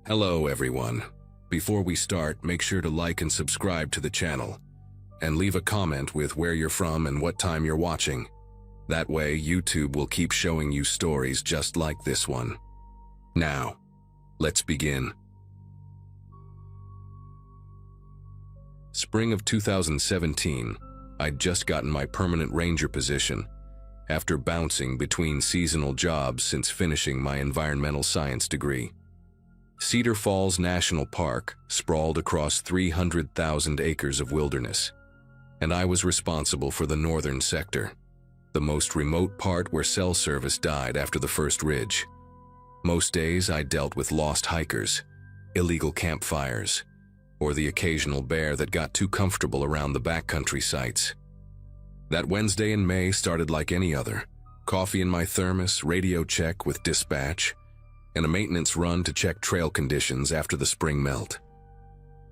Hello everyone. Before we start, make sure to like and subscribe to the channel, and leave a comment with where you're from and what time you're watching. That way, YouTube will keep showing you stories just like this one. Now, let's begin. Spring of 2017, I'd just gotten my permanent ranger position after bouncing between seasonal jobs since finishing my environmental science degree. Cedar Falls National Park sprawled across 300,000 acres of wilderness, and I was responsible for the northern sector, the most remote part where cell service died after the first ridge. Most days I dealt with lost hikers, illegal campfires, or the occasional bear that got too comfortable around the backcountry sites. That Wednesday in May started like any other. Coffee in my thermos, radio check with dispatch, and a maintenance run to check trail conditions after the spring melt.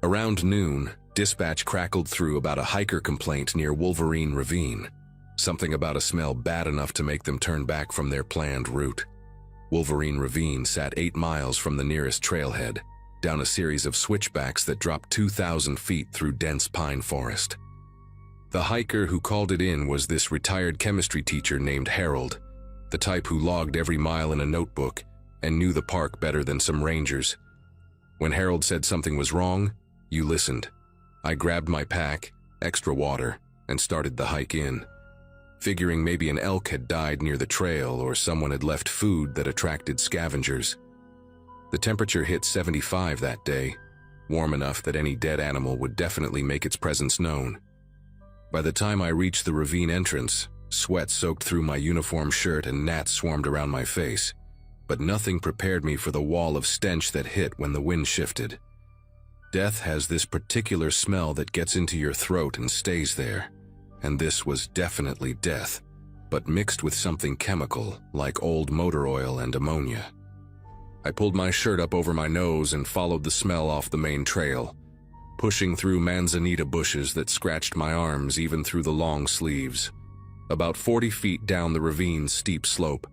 Around noon, dispatch crackled through about a hiker complaint near Wolverine Ravine, something about a smell bad enough to make them turn back from their planned route. Wolverine Ravine sat 8 miles from the nearest trailhead, down a series of switchbacks that dropped 2,000 feet through dense pine forest. The hiker who called it in was this retired chemistry teacher named Harold, the type who logged every mile in a notebook and knew the park better than some rangers. When Harold said something was wrong, you listened. I grabbed my pack, extra water, and started the hike in, figuring maybe an elk had died near the trail or someone had left food that attracted scavengers. The temperature hit 75 that day, warm enough that any dead animal would definitely make its presence known. By the time I reached the ravine entrance, sweat soaked through my uniform shirt and gnats swarmed around my face, but nothing prepared me for the wall of stench that hit when the wind shifted. Death has this particular smell that gets into your throat and stays there, and this was definitely death, but mixed with something chemical like old motor oil and ammonia. I pulled my shirt up over my nose and followed the smell off the main trail, pushing through manzanita bushes that scratched my arms even through the long sleeves. About 40 feet down the ravine's steep slope,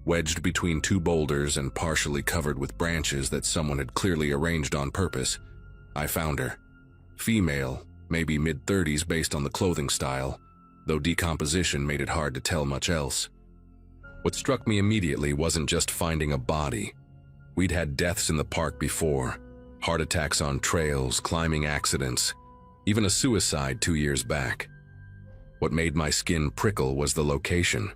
wedged between 2 boulders and partially covered with branches that someone had clearly arranged on purpose, I found her. Female, maybe mid-30s based on the clothing style, though decomposition made it hard to tell much else. What struck me immediately wasn't just finding a body. We'd had deaths in the park before, heart attacks on trails, climbing accidents, even a suicide 2 years back. What made my skin prickle was the location.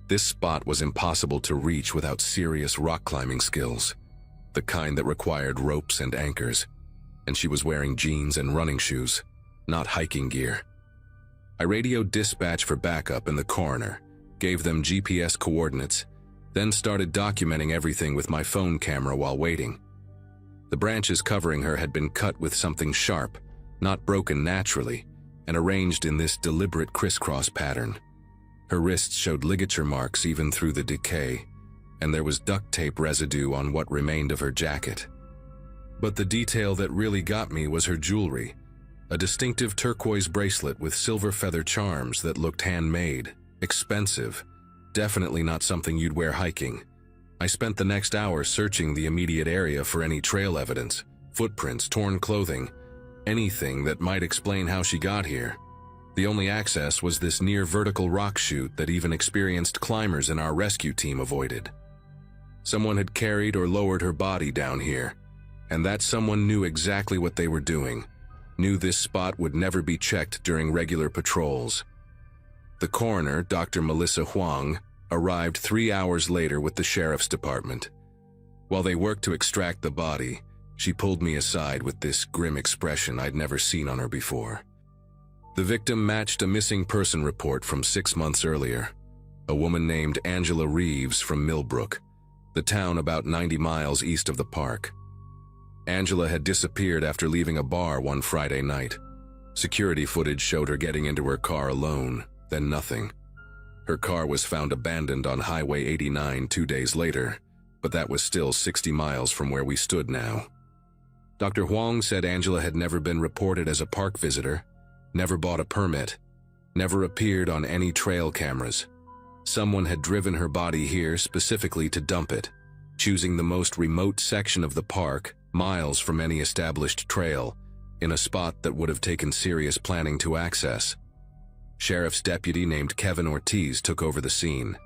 This spot was impossible to reach without serious rock climbing skills, the kind that required ropes and anchors, and she was wearing jeans and running shoes, not hiking gear. I radioed dispatch for backup and the coroner, gave them GPS coordinates, then started documenting everything with my phone camera while waiting. The branches covering her had been cut with something sharp, not broken naturally, and arranged in this deliberate crisscross pattern. Her wrists showed ligature marks even through the decay, and there was duct tape residue on what remained of her jacket. But the detail that really got me was her jewelry, a distinctive turquoise bracelet with silver feather charms that looked handmade, expensive, definitely not something you'd wear hiking. I spent the next hour searching the immediate area for any trail evidence, footprints, torn clothing, anything that might explain how she got here. The only access was this near-vertical rock chute that even experienced climbers in our rescue team avoided. Someone had carried or lowered her body down here, and that someone knew exactly what they were doing, knew this spot would never be checked during regular patrols. The coroner, Dr. Melissa Huang, arrived 3 hours later with the sheriff's department. While they worked to extract the body, she pulled me aside with this grim expression I'd never seen on her before. The victim matched a missing person report from 6 months earlier, a woman named Angela Reeves from Millbrook, the town about 90 miles east of the park. Angela had disappeared after leaving a bar one Friday night. Security footage showed her getting into her car alone, then nothing. Her car was found abandoned on Highway 89 2 days later, but that was still 60 miles from where we stood now. Dr. Huang said Angela had never been reported as a park visitor, never bought a permit, never appeared on any trail cameras. Someone had driven her body here specifically to dump it, choosing the most remote section of the park miles from any established trail, in a spot that would have taken serious planning to access. Sheriff's deputy named Kevin Ortiz took over the scene,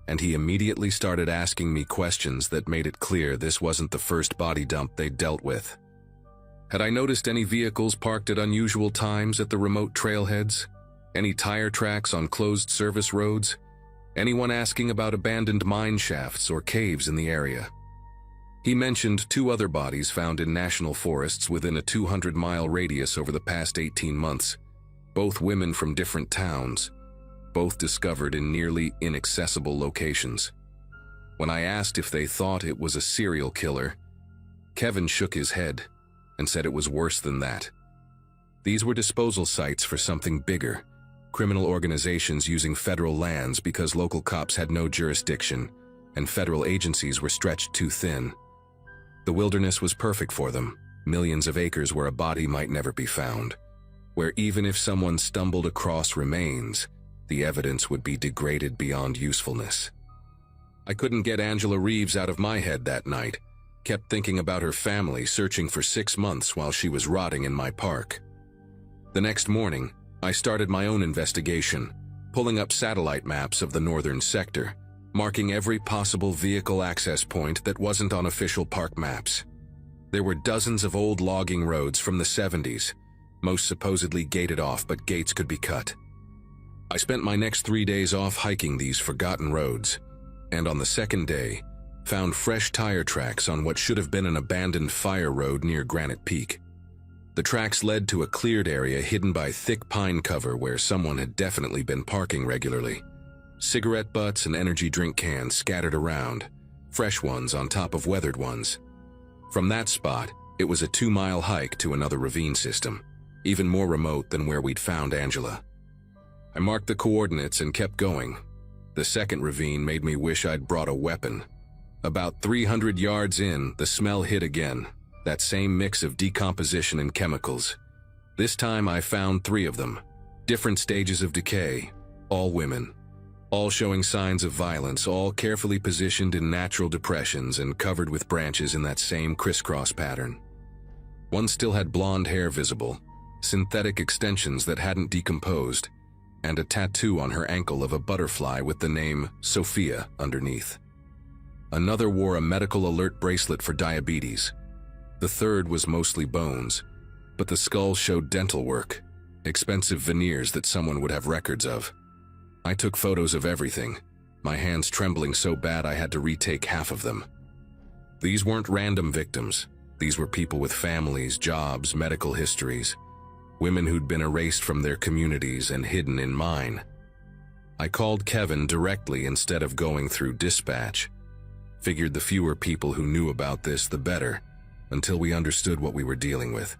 and he immediately started asking me questions that made it clear this wasn't the first body dump they'd dealt with. Had I noticed any vehicles parked at unusual times at the remote trailheads? Any tire tracks on closed service roads? Anyone asking about abandoned mine shafts or caves in the area? He mentioned 2 other bodies found in national forests within a 200-mile radius over the past 18 months, both women from different towns, both discovered in nearly inaccessible locations. When I asked if they thought it was a serial killer, Kevin shook his head and said it was worse than that. These were disposal sites for something bigger, criminal organizations using federal lands because local cops had no jurisdiction and federal agencies were stretched too thin. The wilderness was perfect for them, millions of acres where a body might never be found, where even if someone stumbled across remains, the evidence would be degraded beyond usefulness. I couldn't get Angela Reeves out of my head that night, kept thinking about her family searching for 6 months while she was rotting in my park. The next morning, I started my own investigation, pulling up satellite maps of the northern sector, marking every possible vehicle access point that wasn't on official park maps. There were dozens of old logging roads from the 70s, most supposedly gated off, but gates could be cut. I spent my next 3 days off hiking these forgotten roads, and on the second day, found fresh tire tracks on what should have been an abandoned fire road near Granite Peak. The tracks led to a cleared area hidden by thick pine cover where someone had definitely been parking regularly. Cigarette butts and energy drink cans scattered around, fresh ones on top of weathered ones. From that spot, it was a 2-mile hike to another ravine system, even more remote than where we'd found Angela. I marked the coordinates and kept going. The second ravine made me wish I'd brought a weapon. About 300 yards in, the smell hit again, that same mix of decomposition and chemicals. This time I found 3 of them, different stages of decay, all women. All showing signs of violence, all carefully positioned in natural depressions and covered with branches in that same crisscross pattern. One still had blonde hair visible, synthetic extensions that hadn't decomposed, and a tattoo on her ankle of a butterfly with the name Sophia underneath. Another wore a medical alert bracelet for diabetes. The third was mostly bones, but the skull showed dental work, expensive veneers that someone would have records of. I took photos of everything, my hands trembling so bad I had to retake half of them. These weren't random victims. These were people with families, jobs, medical histories, women who'd been erased from their communities and hidden in mine. I called Kevin directly instead of going through dispatch. Figured the fewer people who knew about this, the better, until we understood what we were dealing with.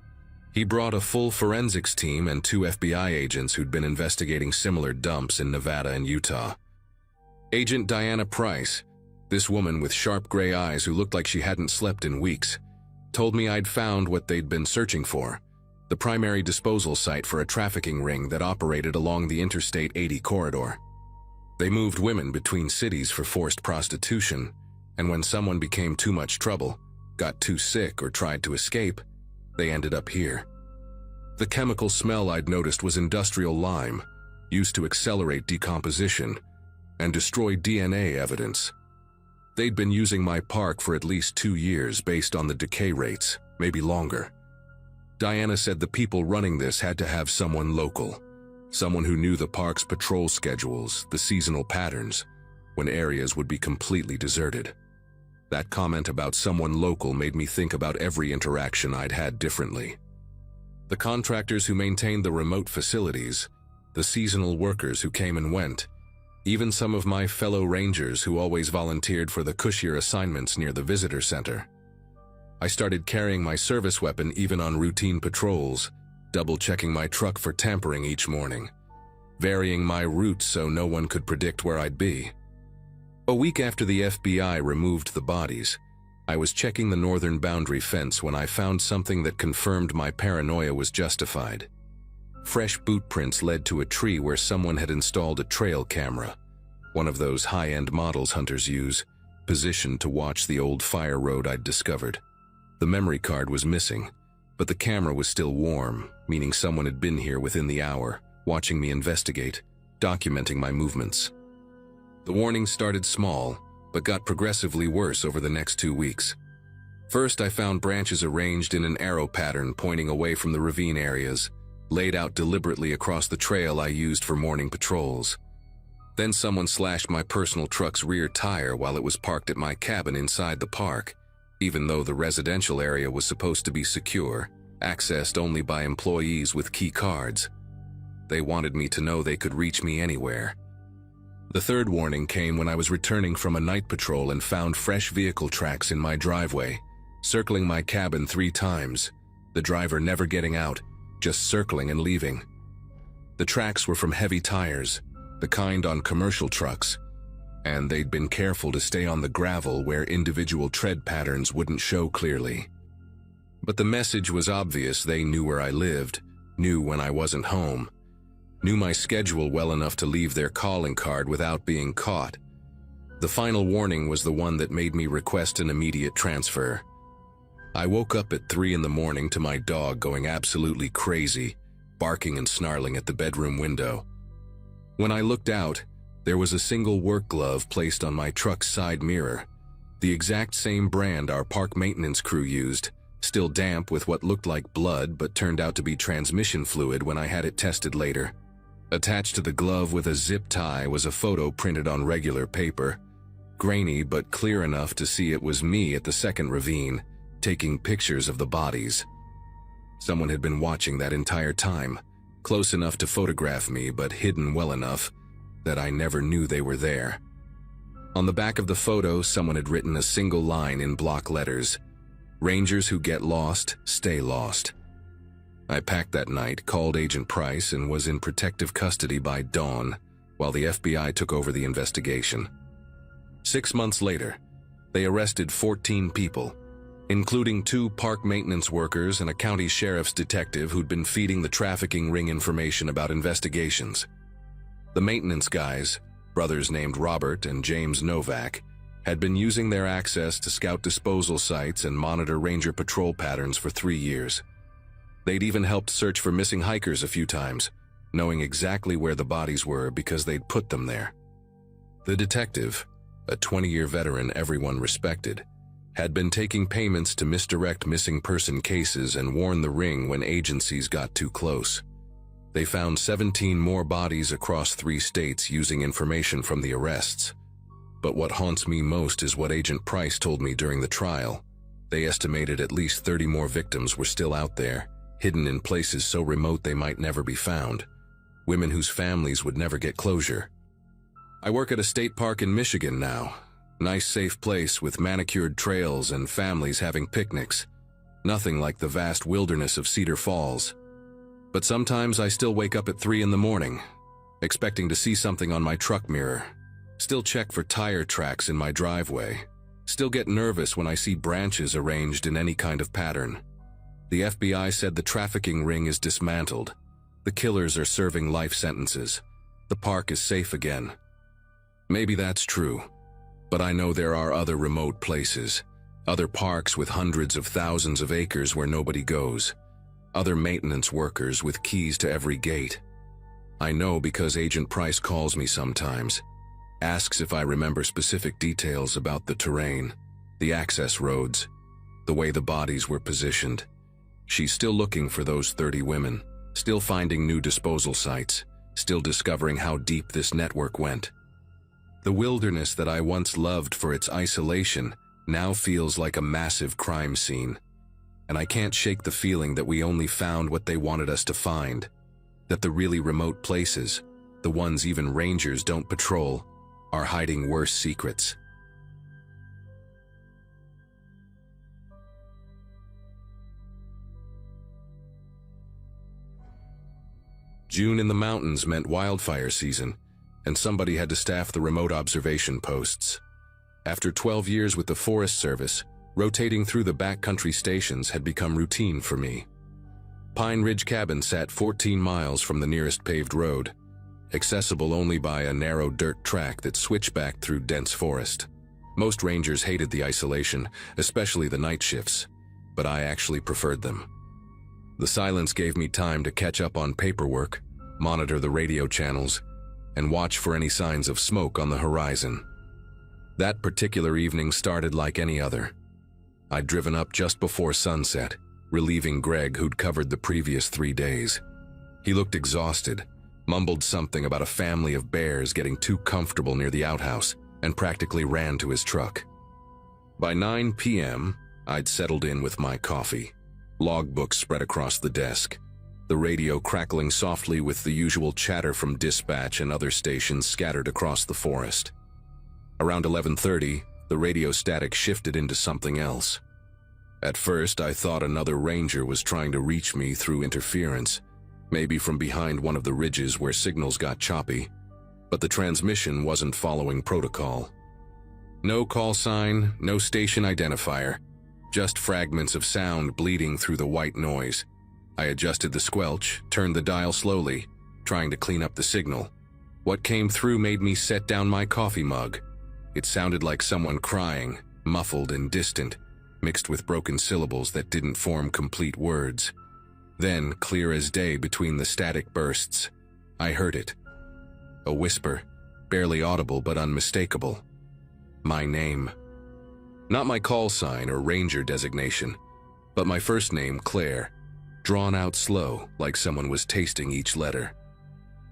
He brought a full forensics team and 2 FBI agents who'd been investigating similar dumps in Nevada and Utah. Agent Diana Price, this woman with sharp gray eyes who looked like she hadn't slept in weeks, told me I'd found what they'd been searching for, the primary disposal site for a trafficking ring that operated along the Interstate 80 corridor. They moved women between cities for forced prostitution, and when someone became too much trouble, got too sick or tried to escape, they ended up here. The chemical smell I'd noticed was industrial lime, used to accelerate decomposition and destroy DNA evidence. They'd been using my park for at least 2 years based on the decay rates, maybe longer. Diana said the people running this had to have someone local, someone who knew the park's patrol schedules, the seasonal patterns, when areas would be completely deserted. That comment about someone local made me think about every interaction I'd had differently. The contractors who maintained the remote facilities, the seasonal workers who came and went, even some of my fellow rangers who always volunteered for the cushier assignments near the visitor center. I started carrying my service weapon even on routine patrols, double-checking my truck for tampering each morning, varying my routes so no one could predict where I'd be. A week after the FBI removed the bodies, I was checking the northern boundary fence when I found something that confirmed my paranoia was justified. Fresh boot prints led to a tree where someone had installed a trail camera, one of those high-end models hunters use, positioned to watch the old fire road I'd discovered. The memory card was missing, but the camera was still warm, meaning someone had been here within the hour, watching me investigate, documenting my movements. The warning started small, but got progressively worse over the next 2 weeks. First, I found branches arranged in an arrow pattern pointing away from the ravine areas, laid out deliberately across the trail I used for morning patrols. Then someone slashed my personal truck's rear tire while it was parked at my cabin inside the park, even though the residential area was supposed to be secure, accessed only by employees with key cards. They wanted me to know they could reach me anywhere. The third warning came when I was returning from a night patrol and found fresh vehicle tracks in my driveway, circling my cabin 3 times, the driver never getting out, just circling and leaving. The tracks were from heavy tires, the kind on commercial trucks, and they'd been careful to stay on the gravel where individual tread patterns wouldn't show clearly. But the message was obvious. They knew where I lived, knew when I wasn't home, knew my schedule well enough to leave their calling card without being caught. The final warning was the one that made me request an immediate transfer. I woke up at 3 in the morning to my dog going absolutely crazy, barking and snarling at the bedroom window. When I looked out, there was a single work glove placed on my truck's side mirror, the exact same brand our park maintenance crew used, still damp with what looked like blood but turned out to be transmission fluid when I had it tested later. Attached to the glove with a zip tie was a photo printed on regular paper, grainy but clear enough to see it was me at the second ravine, taking pictures of the bodies. Someone had been watching that entire time, close enough to photograph me but hidden well enough that I never knew they were there. On the back of the photo, someone had written a single line in block letters: "Rangers who get lost, stay lost." I packed that night, called Agent Price, and was in protective custody by dawn while the FBI took over the investigation. 6 months later, they arrested 14 people, including 2 park maintenance workers and a county sheriff's detective who'd been feeding the trafficking ring information about investigations. The maintenance guys, brothers named Robert and James Novak, had been using their access to scout disposal sites and monitor ranger patrol patterns for 3 years. They'd even helped search for missing hikers a few times, knowing exactly where the bodies were because they'd put them there. The detective, a 20-year veteran everyone respected, had been taking payments to misdirect missing person cases and warn the ring when agencies got too close. They found 17 more bodies across 3 states using information from the arrests. But what haunts me most is what Agent Price told me during the trial. They estimated at least 30 more victims were still out there, hidden in places so remote they might never be found. Women whose families would never get closure. I work at a state park in Michigan now. Nice, safe place with manicured trails and families having picnics. Nothing like the vast wilderness of Cedar Falls. But sometimes I still wake up at 3 in the morning, expecting to see something on my truck mirror. Still check for tire tracks in my driveway. Still get nervous when I see branches arranged in any kind of pattern. The FBI said the trafficking ring is dismantled. The killers are serving life sentences. The park is safe again. Maybe that's true, but I know there are other remote places, other parks with hundreds of thousands of acres where nobody goes, other maintenance workers with keys to every gate. I know because Agent Price calls me sometimes, asks if I remember specific details about the terrain, the access roads, the way the bodies were positioned. She's still looking for those 30 women, still finding new disposal sites, still discovering how deep this network went. The wilderness that I once loved for its isolation now feels like a massive crime scene. And I can't shake the feeling that we only found what they wanted us to find, that the really remote places, the ones even rangers don't patrol, are hiding worse secrets. June in the mountains meant wildfire season, and somebody had to staff the remote observation posts. After 12 years with the Forest Service, rotating through the backcountry stations had become routine for me. Pine Ridge Cabin sat 14 miles from the nearest paved road, accessible only by a narrow dirt track that switchbacked through dense forest. Most rangers hated the isolation, especially the night shifts. but I actually preferred them. The silence gave me time to catch up on paperwork, monitor the radio channels, and watch for any signs of smoke on the horizon. That particular evening started like any other. I'd driven up just before sunset, relieving Greg, who'd covered the previous 3 days. He looked exhausted, mumbled something about a family of bears getting too comfortable near the outhouse, and practically ran to his truck. By 9 p.m., I'd settled in with my coffee, logbooks spread across the desk, the radio crackling softly with the usual chatter from dispatch and other stations scattered across the forest. Around 11:30, the radio static shifted into something else. At first, I thought another ranger was trying to reach me through interference, maybe from behind one of the ridges where signals got choppy, but the transmission wasn't following protocol. No call sign, no station identifier, just fragments of sound bleeding through the white noise. I adjusted the squelch, turned the dial slowly, trying to clean up the signal. What came through made me set down my coffee mug. It sounded like someone crying, muffled and distant, mixed with broken syllables that didn't form complete words. Then, clear as day between the static bursts, I heard it. A whisper, barely audible but unmistakable. My name. Not my call sign or ranger designation, but my first name, Claire, drawn out slow, like someone was tasting each letter.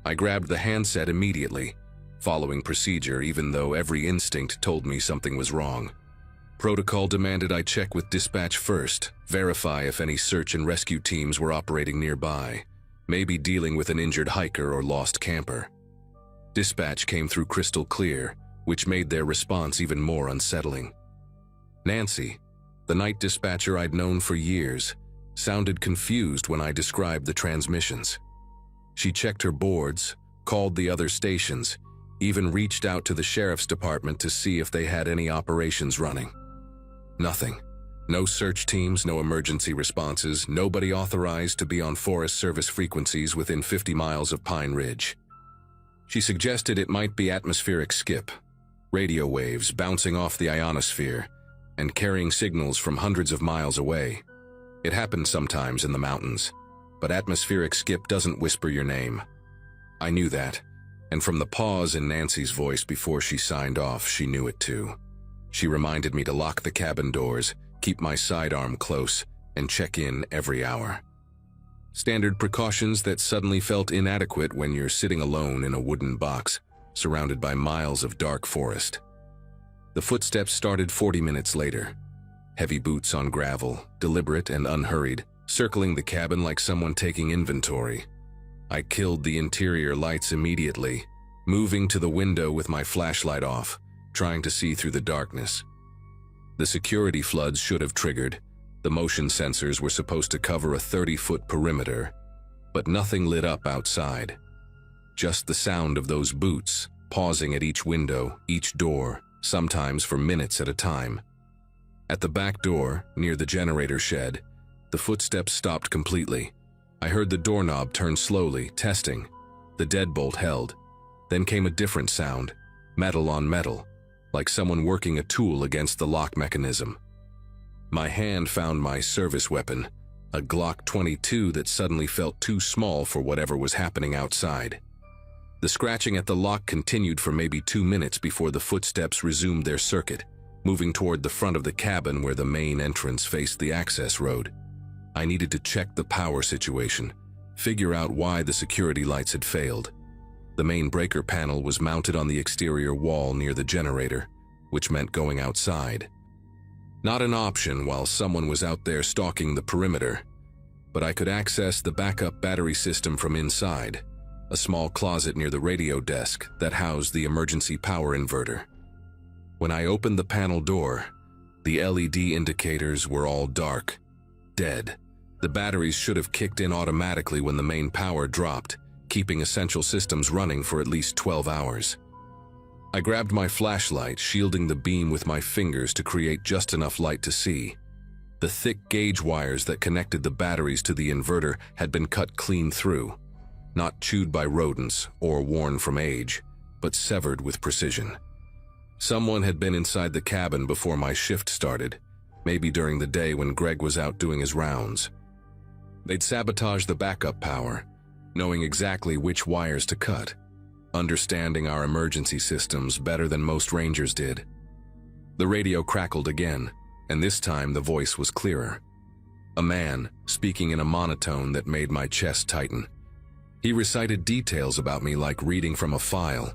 I grabbed the handset immediately, following procedure even though every instinct told me something was wrong. Protocol demanded I check with dispatch first, verify if any search and rescue teams were operating nearby, maybe dealing with an injured hiker or lost camper. Dispatch came through crystal clear, which made their response even more unsettling. Nancy, the night dispatcher I'd known for years, sounded confused when I described the transmissions. She checked her boards, called the other stations, even reached out to the sheriff's department to see if they had any operations running. Nothing. No search teams, no emergency responses, nobody authorized to be on Forest Service frequencies within 50 miles of Pine Ridge. She suggested it might be atmospheric skip, radio waves bouncing off the ionosphere and carrying signals from hundreds of miles away. It happens sometimes in the mountains, but atmospheric skip doesn't whisper your name. I knew that, and from the pause in Nancy's voice before she signed off, she knew it too. She reminded me to lock the cabin doors, keep my sidearm close, and check in every hour. Standard precautions that suddenly felt inadequate when you're sitting alone in a wooden box, surrounded by miles of dark forest. The footsteps started 40 minutes later. Heavy boots on gravel, deliberate and unhurried, circling the cabin like someone taking inventory. I killed the interior lights immediately, moving to the window with my flashlight off, trying to see through the darkness. The security floods should have triggered. The motion sensors were supposed to cover a 30-foot perimeter, but nothing lit up outside. Just the sound of those boots, pausing at each window, each door, sometimes for minutes at a time. At the back door, near the generator shed, the footsteps stopped completely. I heard the doorknob turn slowly, testing. The deadbolt held. Then came a different sound, metal on metal, like someone working a tool against the lock mechanism. My hand found my service weapon, a Glock 22 that suddenly felt too small for whatever was happening outside. The scratching at the lock continued for maybe 2 minutes before the footsteps resumed their circuit, moving toward the front of the cabin where the main entrance faced the access road. I needed to check the power situation, figure out why the security lights had failed. The main breaker panel was mounted on the exterior wall near the generator, which meant going outside. Not an option while someone was out there stalking the perimeter, but I could access the backup battery system from inside, a small closet near the radio desk that housed the emergency power inverter. When I opened the panel door, the LED indicators were all dark, dead. The batteries should have kicked in automatically when the main power dropped, keeping essential systems running for at least 12 hours. I grabbed my flashlight, shielding the beam with my fingers to create just enough light to see. The thick gauge wires that connected the batteries to the inverter had been cut clean through, not chewed by rodents or worn from age, but severed with precision. Someone had been inside the cabin before my shift started, maybe during the day when Greg was out doing his rounds. They'd sabotage the backup power, knowing exactly which wires to cut, understanding our emergency systems better than most rangers did. The radio crackled again, and this time the voice was clearer. A man, speaking in a monotone that made my chest tighten. He recited details about me like reading from a file.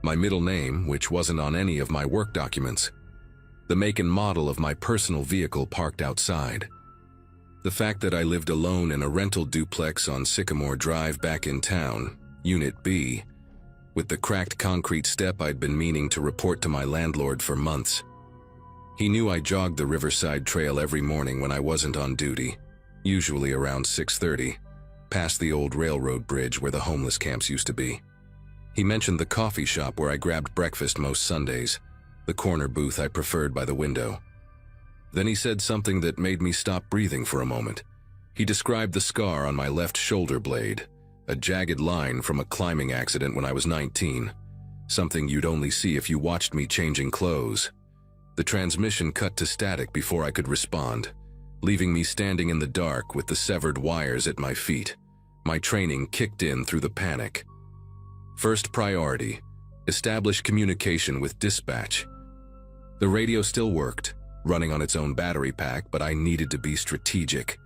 My middle name, which wasn't on any of my work documents. The make and model of my personal vehicle parked outside. The fact that I lived alone in a rental duplex on Sycamore Drive back in town, Unit B, with the cracked concrete step I'd been meaning to report to my landlord for months. He knew I jogged the Riverside Trail every morning when I wasn't on duty, usually around 6:30, past the old railroad bridge where the homeless camps used to be. He mentioned the coffee shop where I grabbed breakfast most Sundays, the corner booth I preferred by the window. Then he said something that made me stop breathing for a moment. He described the scar on my left shoulder blade, a jagged line from a climbing accident when I was 19, something you'd only see if you watched me changing clothes. The transmission cut to static before I could respond, leaving me standing in the dark with the severed wires at my feet. My training kicked in through the panic. First priority, establish communication with dispatch. The radio still worked, running on its own battery pack, but I needed to be strategic.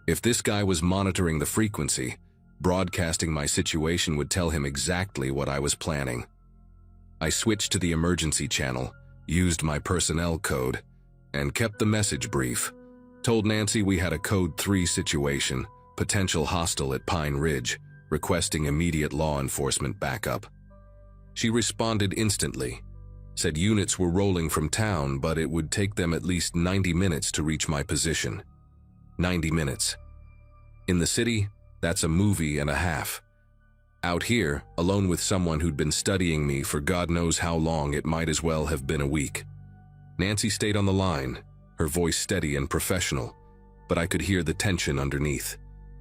If this guy was monitoring the frequency, broadcasting my situation would tell him exactly what I was planning. I switched to the emergency channel, used my personnel code, and kept the message brief. Told Nancy we had a Code 3 situation, potential hostile at Pine Ridge, requesting immediate law enforcement backup. She responded instantly, said units were rolling from town, but it would take them at least 90 minutes to reach my position. 90 minutes. In the city, that's a movie and a half. Out here, alone with someone who'd been studying me for God knows how long, it might as well have been a week. Nancy stayed on the line, her voice steady and professional, but I could hear the tension underneath.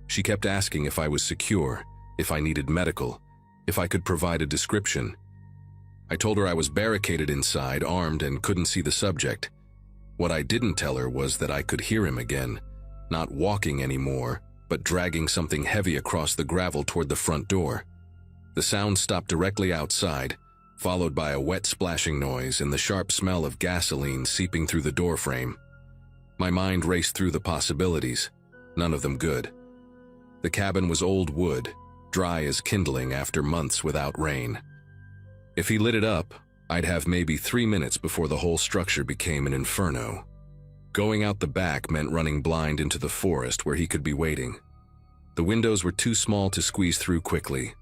She kept asking if I was secure, if I needed medical, if I could provide a description. I told her I was barricaded inside, armed, and couldn't see the subject. What I didn't tell her was that I could hear him again, not walking anymore, but dragging something heavy across the gravel toward the front door. The sound stopped directly outside, followed by a wet splashing noise and the sharp smell of gasoline seeping through the doorframe. My mind raced through the possibilities, none of them good. The cabin was old wood, dry as kindling after months without rain. If he lit it up, I'd have maybe 3 minutes before the whole structure became an inferno. Going out the back meant running blind into the forest where he could be waiting. The windows were too small to squeeze through quickly,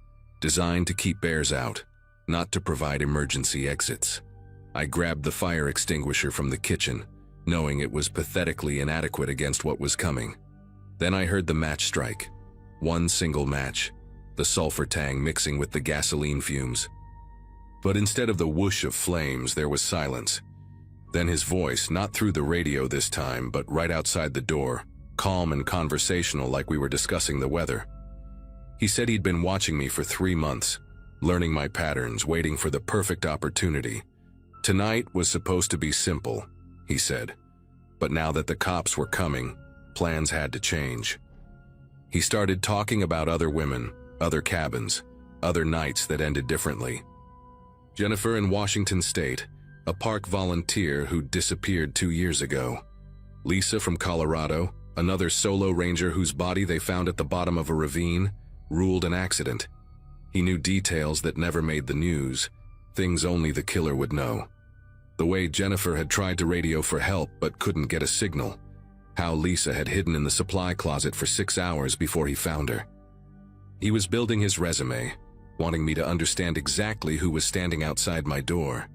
designed to keep bears out, not to provide emergency exits. I grabbed the fire extinguisher from the kitchen, knowing it was pathetically inadequate against what was coming. Then I heard the match strike. One single match, the sulfur tang mixing with the gasoline fumes. But instead of the whoosh of flames, there was silence. Then his voice, not through the radio this time, but right outside the door, calm and conversational like we were discussing the weather. He said he'd been watching me for 3 months, learning my patterns, waiting for the perfect opportunity. Tonight was supposed to be simple, he said. But now that the cops were coming, plans had to change. He started talking about other women, other cabins, other nights that ended differently. Jennifer in Washington State, a park volunteer who disappeared 2 years ago. Lisa from Colorado, another solo ranger whose body they found at the bottom of a ravine, ruled an accident. He knew details that never made the news, things only the killer would know. The way Jennifer had tried to radio for help but couldn't get a signal. How Lisa had hidden in the supply closet for 6 hours before he found her. He was building his resume, wanting me to understand exactly who was standing outside my door.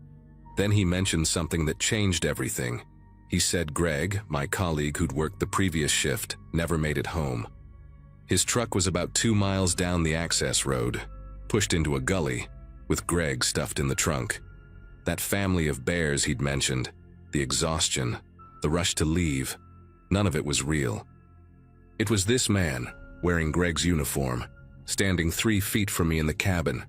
Then he mentioned something that changed everything. He said Greg, my colleague who'd worked the previous shift, never made it home. His truck was about 2 miles down the access road, pushed into a gully, with Greg stuffed in the trunk. That family of bears he'd mentioned, the exhaustion, the rush to leave, none of it was real. It was this man, wearing Greg's uniform, standing 3 feet from me in the cabin,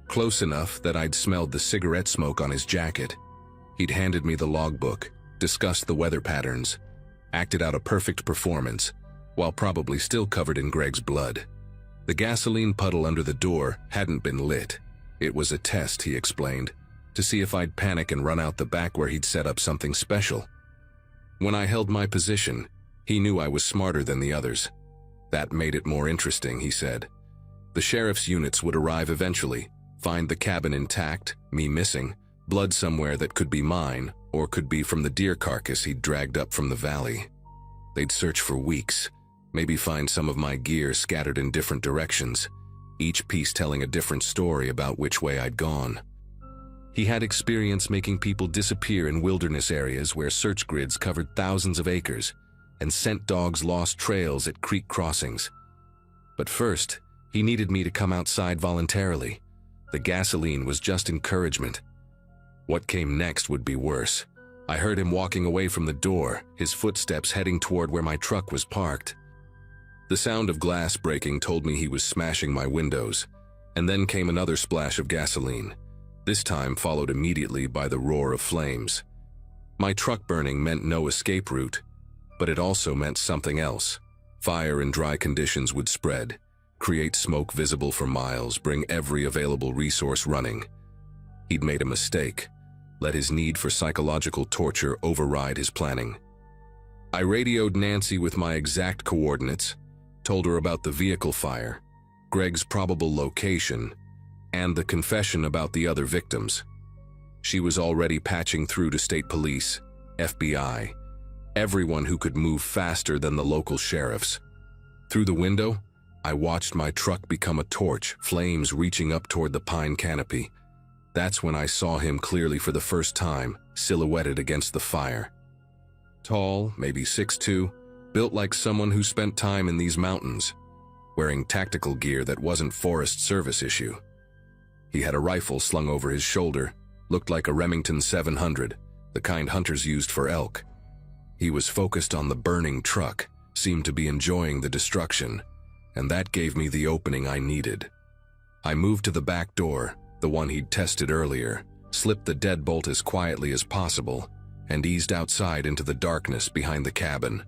close enough that I'd smelled the cigarette smoke on his jacket. He'd handed me the logbook, discussed the weather patterns, acted out a perfect performance, while probably still covered in Greg's blood. The gasoline puddle under the door hadn't been lit. It was a test, he explained, to see if I'd panic and run out the back where he'd set up something special. When I held my position, he knew I was smarter than the others. That made it more interesting, he said. The sheriff's units would arrive eventually, find the cabin intact, me missing, blood somewhere that could be mine, or could be from the deer carcass he'd dragged up from the valley. They'd search for weeks, maybe find some of my gear scattered in different directions, each piece telling a different story about which way I'd gone. He had experience making people disappear in wilderness areas where search grids covered thousands of acres, and scent dogs lost trails at creek crossings. But first, he needed me to come outside voluntarily. The gasoline was just encouragement. What came next would be worse. I heard him walking away from the door, his footsteps heading toward where my truck was parked. The sound of glass breaking told me he was smashing my windows, and then came another splash of gasoline, this time followed immediately by the roar of flames. My truck burning meant no escape route, but it also meant something else. Fire in dry conditions would spread, create smoke visible for miles, bring every available resource running. He'd made a mistake, let his need for psychological torture override his planning. I radioed Nancy with my exact coordinates, told her about the vehicle fire, Greg's probable location, and the confession about the other victims. She was already patching through to state police, FBI, everyone who could move faster than the local sheriffs. Through the window, I watched my truck become a torch, flames reaching up toward the pine canopy. That's when I saw him clearly for the first time, silhouetted against the fire. Tall, maybe 6'2", built like someone who spent time in these mountains, wearing tactical gear that wasn't Forest Service issue. He had a rifle slung over his shoulder, looked like a Remington 700, the kind hunters used for elk. He was focused on the burning truck, seemed to be enjoying the destruction, and that gave me the opening I needed. I moved to the back door, the one he'd tested earlier, slipped the deadbolt as quietly as possible, and eased outside into the darkness behind the cabin.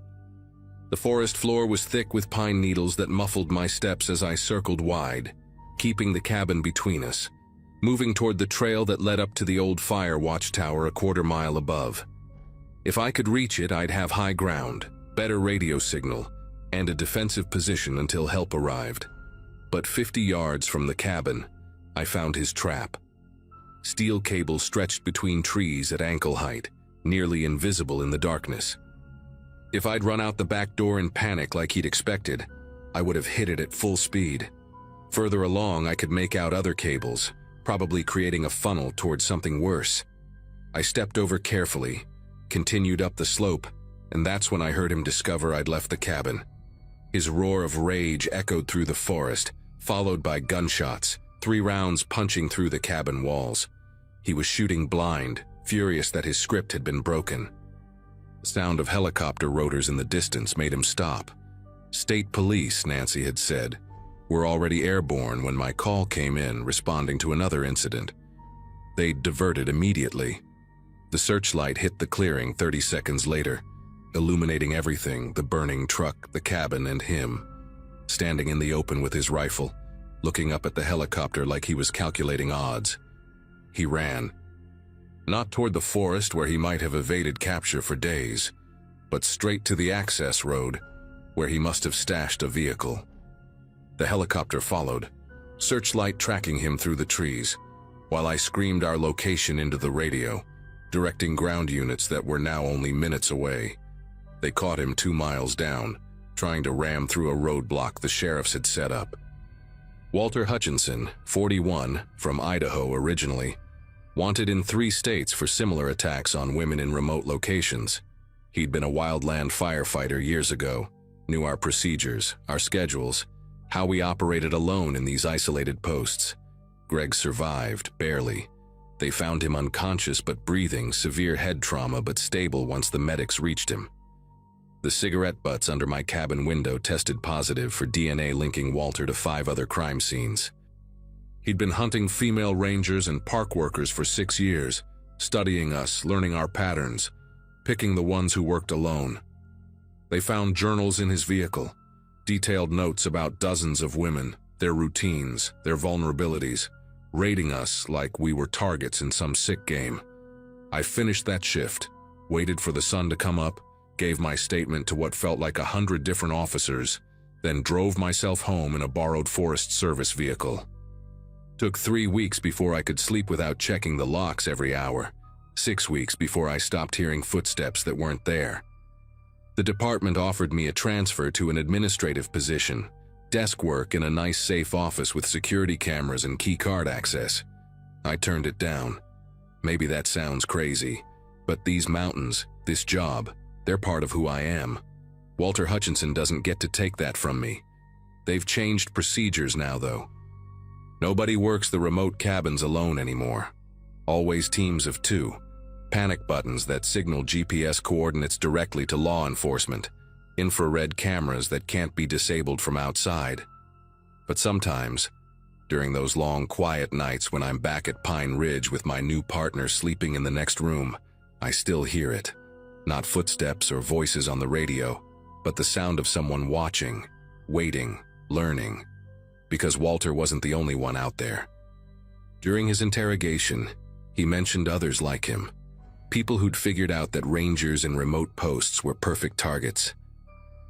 The forest floor was thick with pine needles that muffled my steps as I circled wide, keeping the cabin between us, moving toward the trail that led up to the old fire watchtower a quarter-mile above. If I could reach it, I'd have high ground, better radio signal, and a defensive position until help arrived. But 50 yards from the cabin, I found his trap. Steel cable stretched between trees at ankle height, nearly invisible in the darkness. If I'd run out the back door in panic like he'd expected, I would have hit it at full speed. Further along, I could make out other cables, probably creating a funnel towards something worse. I stepped over carefully, continued up the slope, and that's when I heard him discover I'd left the cabin. His roar of rage echoed through the forest, followed by gunshots, 3 rounds punching through the cabin walls. He was shooting blind, furious that his script had been broken. The sound of helicopter rotors in the distance made him stop. State police, Nancy had said, were already airborne when my call came in, responding to another incident. They'd diverted immediately. The searchlight hit the clearing 30 seconds later, illuminating everything, the burning truck, the cabin, and him, standing in the open with his rifle, looking up at the helicopter like he was calculating odds. He ran. Not toward the forest where he might have evaded capture for days, but straight to the access road, where he must have stashed a vehicle. The helicopter followed, searchlight tracking him through the trees, while I screamed our location into the radio, directing ground units that were now only minutes away. They caught him 2 miles down, trying to ram through a roadblock the sheriffs had set up. Walter Hutchinson, 41, from Idaho originally, wanted in 3 states for similar attacks on women in remote locations. He'd been a wildland firefighter years ago, knew our procedures, our schedules, how we operated alone in these isolated posts. Greg survived, barely. They found him unconscious but breathing, severe head trauma but stable once the medics reached him. The cigarette butts under my cabin window tested positive for DNA linking Walter to 5 other crime scenes. He'd been hunting female rangers and park workers for 6 years, studying us, learning our patterns, picking the ones who worked alone. They found journals in his vehicle, detailed notes about dozens of women, their routines, their vulnerabilities, rating us like we were targets in some sick game. I finished that shift, waited for the sun to come up, gave my statement to what felt like 100 different officers, then drove myself home in a borrowed Forest Service vehicle. Took 3 weeks before I could sleep without checking the locks every hour, 6 weeks before I stopped hearing footsteps that weren't there. The department offered me a transfer to an administrative position, desk work in a nice safe office with security cameras and key card access. I turned it down. Maybe that sounds crazy, but these mountains, this job, they're part of who I am. Walter Hutchinson doesn't get to take that from me. They've changed procedures now, though. Nobody works the remote cabins alone anymore. Always teams of 2. Panic buttons that signal GPS coordinates directly to law enforcement. Infrared cameras that can't be disabled from outside. But sometimes, during those long, quiet nights when I'm back at Pine Ridge with my new partner sleeping in the next room, I still hear it. Not footsteps or voices on the radio, but the sound of someone watching, waiting, learning. Because Walter wasn't the only one out there. During his interrogation, he mentioned others like him. People who'd figured out that rangers in remote posts were perfect targets.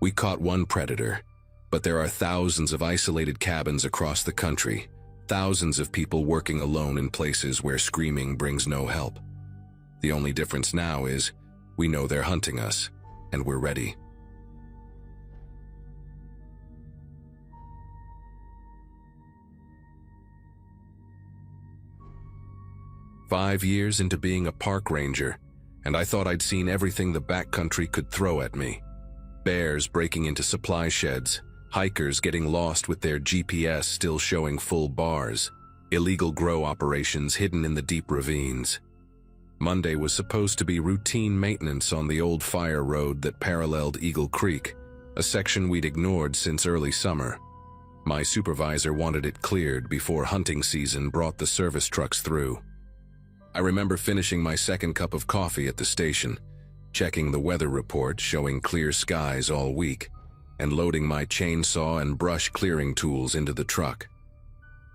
We caught one predator, but there are thousands of isolated cabins across the country, thousands of people working alone in places where screaming brings no help. The only difference now is, we know they're hunting us, and we're ready. "5 years into being a park ranger, and I thought I'd seen everything the backcountry could throw at me. Bears breaking into supply sheds, hikers getting lost with their GPS still showing full bars, illegal grow operations hidden in the deep ravines. Monday was supposed to be routine maintenance on the old fire road that paralleled Eagle Creek, a section we'd ignored since early summer. My supervisor wanted it cleared before hunting season brought the service trucks through. I remember finishing my second cup of coffee at the station, checking the weather report showing clear skies all week, and loading my chainsaw and brush clearing tools into the truck.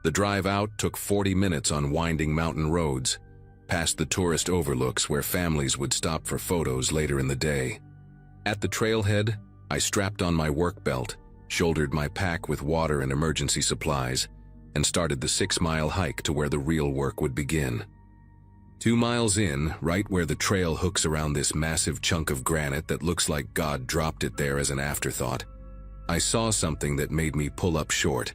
The drive out took 40 minutes on winding mountain roads, past the tourist overlooks where families would stop for photos later in the day. At the trailhead, I strapped on my work belt, shouldered my pack with water and emergency supplies, and started the 6-mile hike to where the real work would begin. 2 miles in, right where the trail hooks around this massive chunk of granite that looks like God dropped it there as an afterthought, I saw something that made me pull up short.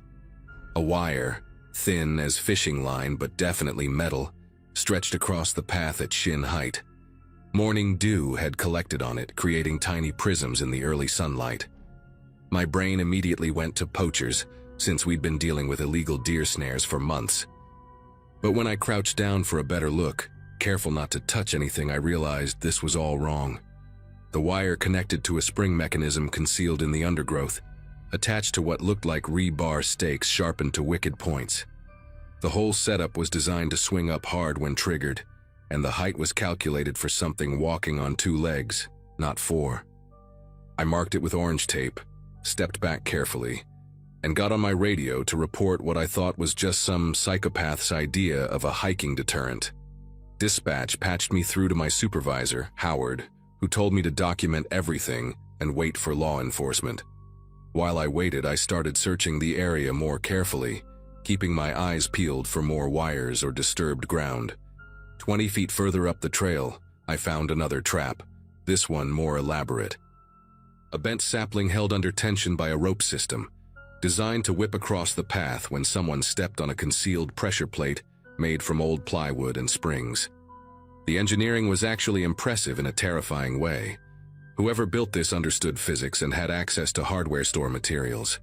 A wire, thin as fishing line but definitely metal, stretched across the path at shin height. Morning dew had collected on it, creating tiny prisms in the early sunlight. My brain immediately went to poachers, since we'd been dealing with illegal deer snares for months. But when I crouched down for a better look, careful not to touch anything, I realized this was all wrong. The wire connected to a spring mechanism concealed in the undergrowth, attached to what looked like rebar stakes sharpened to wicked points. The whole setup was designed to swing up hard when triggered, and the height was calculated for something walking on 2 legs, not 4. I marked it with orange tape, stepped back carefully, and got on my radio to report what I thought was just some psychopath's idea of a hiking deterrent. Dispatch patched me through to my supervisor, Howard, who told me to document everything and wait for law enforcement. While I waited, I started searching the area more carefully, keeping my eyes peeled for more wires or disturbed ground. 20 feet further up the trail, I found another trap, this one more elaborate. A bent sapling held under tension by a rope system, designed to whip across the path when someone stepped on a concealed pressure plate made from old plywood and springs. The engineering was actually impressive in a terrifying way. Whoever built this understood physics and had access to hardware store materials.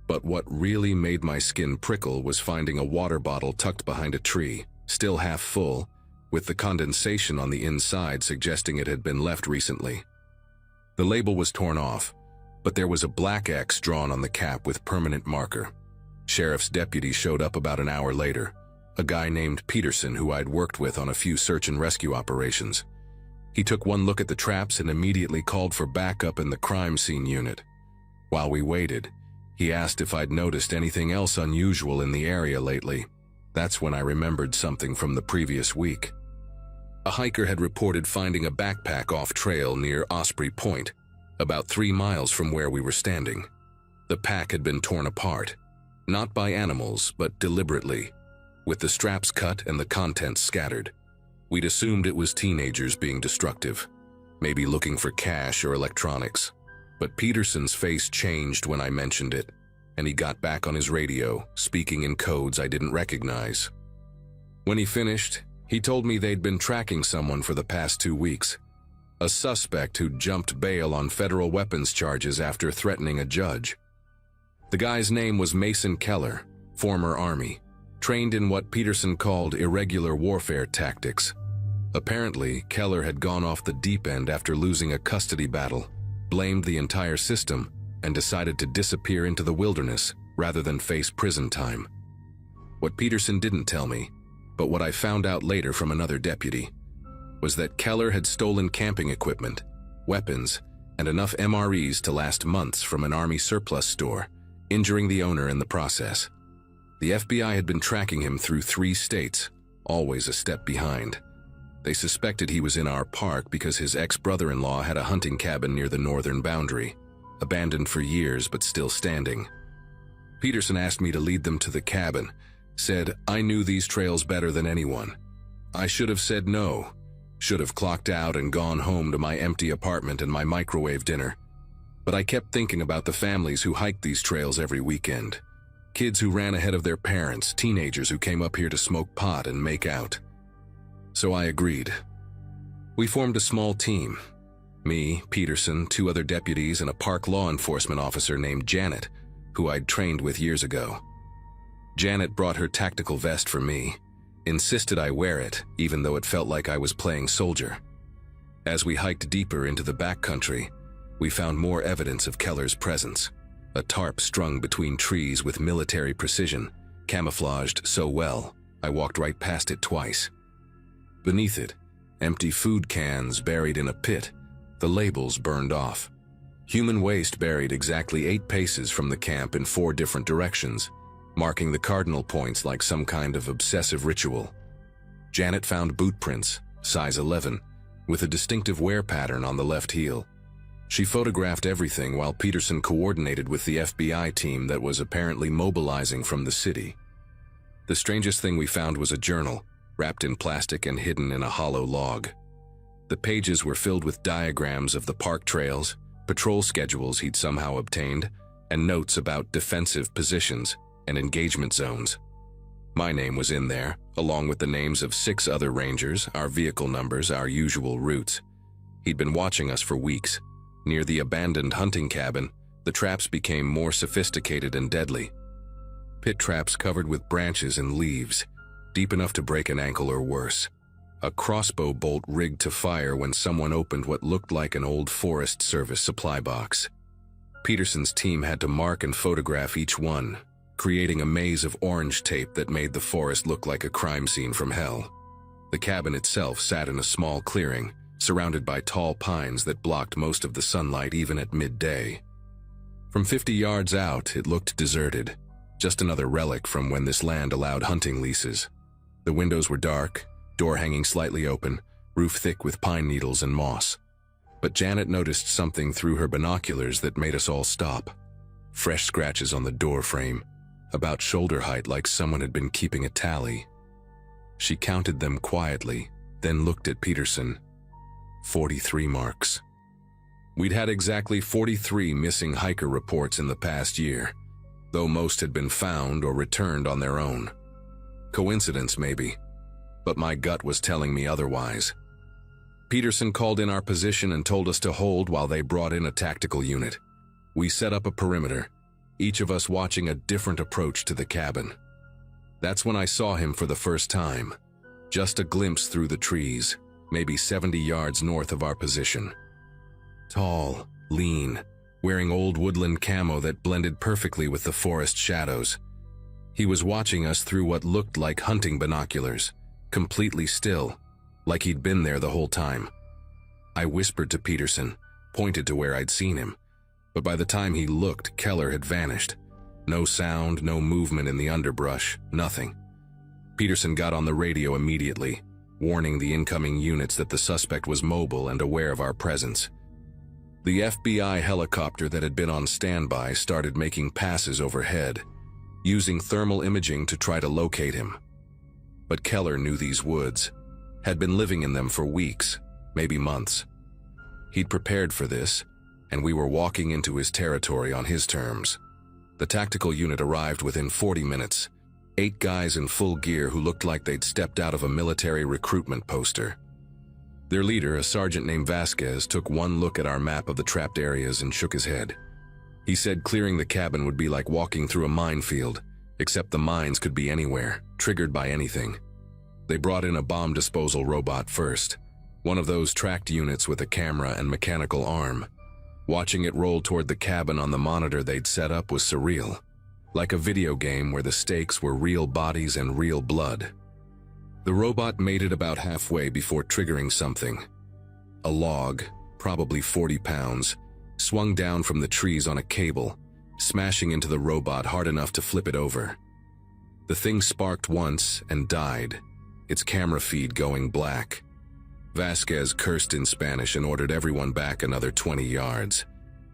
But what really made my skin prickle was finding a water bottle tucked behind a tree, still half full, with the condensation on the inside suggesting it had been left recently. The label was torn off, but there was a black X drawn on the cap with permanent marker. Sheriff's deputy showed up about an hour later, a guy named Peterson who I'd worked with on a few search and rescue operations. He took one look at the traps and immediately called for backup in the crime scene unit. While we waited, he asked if I'd noticed anything else unusual in the area lately. That's when I remembered something from the previous week. A hiker had reported finding a backpack off trail near Osprey Point, about 3 miles from where we were standing. The pack had been torn apart, not by animals, but deliberately, with the straps cut and the contents scattered. We'd assumed it was teenagers being destructive, maybe looking for cash or electronics. But Peterson's face changed when I mentioned it, and he got back on his radio, speaking in codes I didn't recognize. When he finished, he told me they'd been tracking someone for the past 2 weeks, a suspect who jumped bail on federal weapons charges after threatening a judge. The guy's name was Mason Keller, former Army, trained in what Peterson called irregular warfare tactics. Apparently, Keller had gone off the deep end after losing a custody battle, blamed the entire system, and decided to disappear into the wilderness rather than face prison time. What Peterson didn't tell me, but what I found out later from another deputy, was that Keller had stolen camping equipment, weapons, and enough MREs to last months from an Army surplus store, injuring the owner in the process. The FBI had been tracking him through 3 states, always a step behind. They suspected he was in our park because his ex-brother-in-law had a hunting cabin near the northern boundary, abandoned for years but still standing. Peterson asked me to lead them to the cabin, said I knew these trails better than anyone. I should have said no, should have clocked out and gone home to my empty apartment and my microwave dinner. But I kept thinking about the families who hiked these trails every weekend. Kids who ran ahead of their parents, teenagers who came up here to smoke pot and make out. So I agreed. We formed a small team. Me, Peterson, 2 other deputies, and a park law enforcement officer named Janet, who I'd trained with years ago. Janet brought her tactical vest for me, insisted I wear it, even though it felt like I was playing soldier. As we hiked deeper into the backcountry, we found more evidence of Keller's presence. A tarp strung between trees with military precision, camouflaged so well, I walked right past it twice. Beneath it, empty food cans buried in a pit, the labels burned off. Human waste buried exactly 8 paces from the camp in 4 different directions, marking the cardinal points like some kind of obsessive ritual. Janet found boot prints, size 11, with a distinctive wear pattern on the left heel. She photographed everything while Peterson coordinated with the FBI team that was apparently mobilizing from the city. The strangest thing we found was a journal, wrapped in plastic and hidden in a hollow log. The pages were filled with diagrams of the park trails, patrol schedules he'd somehow obtained, and notes about defensive positions and engagement zones. My name was in there, along with the names of 6 other rangers, our vehicle numbers, our usual routes. He'd been watching us for weeks. Near the abandoned hunting cabin, the traps became more sophisticated and deadly. Pit traps covered with branches and leaves, deep enough to break an ankle or worse. A crossbow bolt rigged to fire when someone opened what looked like an old Forest Service supply box. Peterson's team had to mark and photograph each one, creating a maze of orange tape that made the forest look like a crime scene from hell. The cabin itself sat in a small clearing, surrounded by tall pines that blocked most of the sunlight even at midday. From 50 yards out, it looked deserted, just another relic from when this land allowed hunting leases. The windows were dark, door hanging slightly open, roof thick with pine needles and moss. But Janet noticed something through her binoculars that made us all stop. Fresh scratches on the door frame, about shoulder height like someone had been keeping a tally. She counted them quietly, then looked at Peterson. 43 marks. We'd had exactly 43 missing hiker reports in the past year, though most had been found or returned on their own. Coincidence, maybe, but my gut was telling me otherwise. Peterson called in our position and told us to hold while they brought in a tactical unit. We set up a perimeter, each of us watching a different approach to the cabin. That's when I saw him for the first time, just a glimpse through the trees, maybe 70 yards north of our position. Tall, lean, wearing old woodland camo that blended perfectly with the forest shadows. He was watching us through what looked like hunting binoculars, completely still, like he'd been there the whole time. I whispered to Peterson, pointed to where I'd seen him, but by the time he looked, Keller had vanished. No sound, no movement in the underbrush, nothing. Peterson got on the radio immediately, warning the incoming units that the suspect was mobile and aware of our presence. The FBI helicopter that had been on standby started making passes overhead, using thermal imaging to try to locate him. But Keller knew these woods, had been living in them for weeks, maybe months. He'd prepared for this, and we were walking into his territory on his terms. The tactical unit arrived within 40 minutes, 8 guys in full gear who looked like they'd stepped out of a military recruitment poster. Their leader, a sergeant named Vasquez, took one look at our map of the trapped areas and shook his head. He said clearing the cabin would be like walking through a minefield, except the mines could be anywhere, triggered by anything. They brought in a bomb disposal robot first, one of those tracked units with a camera and mechanical arm. Watching it roll toward the cabin on the monitor they'd set up was surreal, like a video game where the stakes were real bodies and real blood. The robot made it about halfway before triggering something. A log, probably 40 pounds, swung down from the trees on a cable, smashing into the robot hard enough to flip it over. The thing sparked once and died, its camera feed going black. Vasquez cursed in Spanish and ordered everyone back another 20 yards.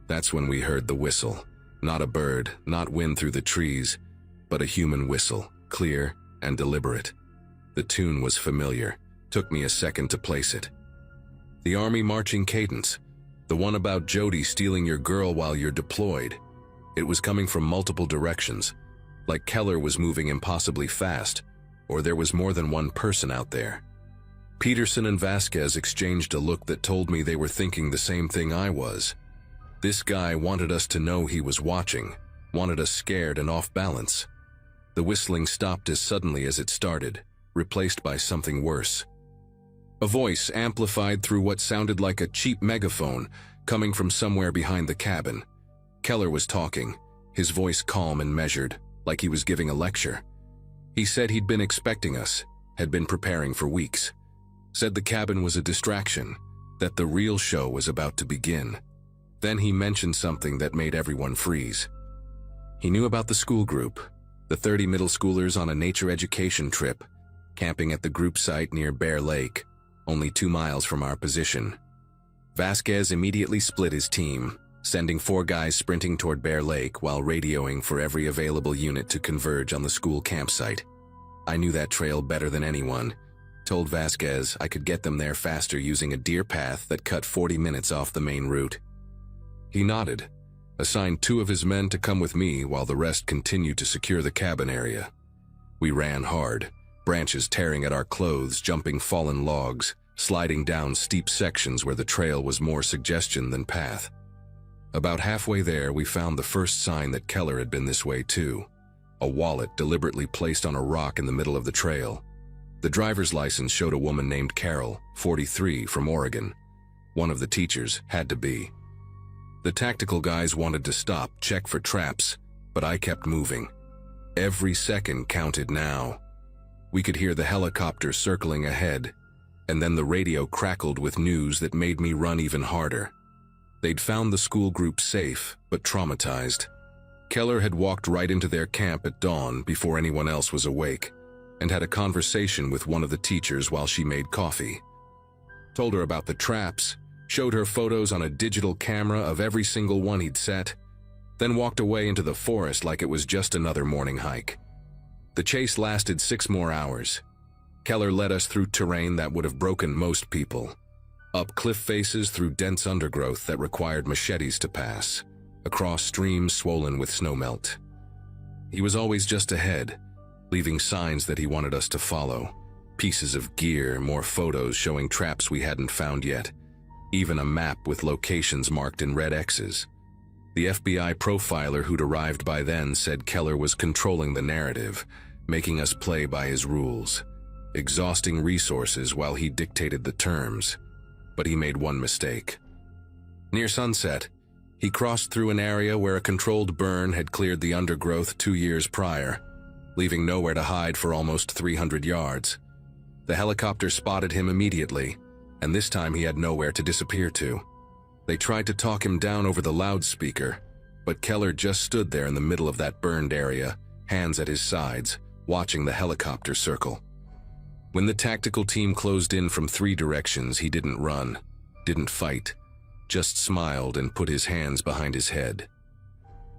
That's when we heard the whistle. Not a bird, not wind through the trees, but a human whistle, clear and deliberate. The tune was familiar. Took me a second to place it. The army marching cadence, the one about Jody stealing your girl while you're deployed. It was coming from multiple directions, like Keller was moving impossibly fast, or there was more than one person out there. Peterson and Vasquez exchanged a look that told me they were thinking the same thing I was. This guy wanted us to know he was watching, wanted us scared and off balance. The whistling stopped as suddenly as it started, replaced by something worse. A voice amplified through what sounded like a cheap megaphone coming from somewhere behind the cabin. Keller was talking, his voice calm and measured, like he was giving a lecture. He said he'd been expecting us, had been preparing for weeks. Said the cabin was a distraction, that the real show was about to begin. Then he mentioned something that made everyone freeze. He knew about the school group, the 30 middle schoolers on a nature education trip, camping at the group site near Bear Lake, only 2 miles from our position. Vasquez immediately split his team, sending 4 guys sprinting toward Bear Lake while radioing for every available unit to converge on the school campsite. I knew that trail better than anyone. Told Vasquez I could get them there faster using a deer path that cut 40 minutes off the main route. He nodded, assigned 2 of his men to come with me while the rest continued to secure the cabin area. We ran hard, branches tearing at our clothes, jumping fallen logs, sliding down steep sections where the trail was more suggestion than path. About halfway there, we found the first sign that Keller had been this way too. A wallet deliberately placed on a rock in the middle of the trail. The driver's license showed a woman named Carol, 43, from Oregon. One of the teachers had to be. The tactical guys wanted to stop, check for traps, but I kept moving. Every second counted now. We could hear the helicopter circling ahead, and then the radio crackled with news that made me run even harder. They'd found the school group safe, but traumatized. Keller had walked right into their camp at dawn before anyone else was awake, and had a conversation with one of the teachers while she made coffee. Told her about the traps, showed her photos on a digital camera of every single one he'd set, then walked away into the forest like it was just another morning hike. The chase lasted 6 more hours. Keller led us through terrain that would have broken most people, up cliff faces through dense undergrowth that required machetes to pass, across streams swollen with snowmelt. He was always just ahead, leaving signs that he wanted us to follow, pieces of gear, more photos showing traps we hadn't found yet, even a map with locations marked in red X's. The FBI profiler who'd arrived by then said Keller was controlling the narrative, making us play by his rules, exhausting resources while he dictated the terms. But he made one mistake. Near sunset, he crossed through an area where a controlled burn had cleared the undergrowth 2 years prior, leaving nowhere to hide for almost 300 yards. The helicopter spotted him immediately, and this time he had nowhere to disappear to. They tried to talk him down over the loudspeaker, but Keller just stood there in the middle of that burned area, hands at his sides, watching the helicopter circle. When the tactical team closed in from 3 directions, he didn't run, didn't fight, just smiled and put his hands behind his head.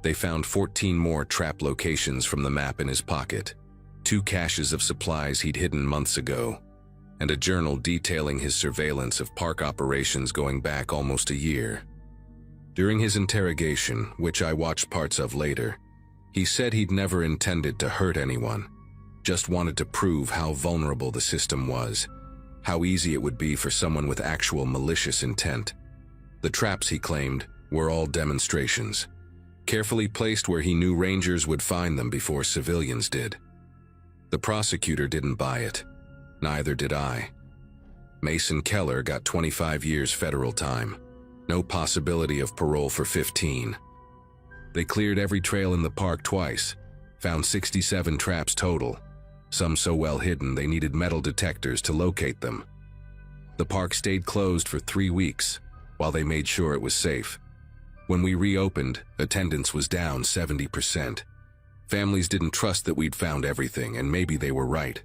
They found 14 more trap locations from the map in his pocket, 2 caches of supplies he'd hidden months ago, and a journal detailing his surveillance of park operations going back almost a year. During his interrogation, which I watched parts of later, he said he'd never intended to hurt anyone, just wanted to prove how vulnerable the system was, how easy it would be for someone with actual malicious intent. The traps, he claimed, were all demonstrations, carefully placed where he knew Rangers would find them before civilians did. The prosecutor didn't buy it. Neither did I. Mason Keller got 25 years federal time. No possibility of parole for 15. They cleared every trail in the park twice, found 67 traps total, some so well hidden they needed metal detectors to locate them. The park stayed closed for 3 weeks, while they made sure it was safe. When we reopened, attendance was down 70%. Families didn't trust that we'd found everything, and maybe they were right.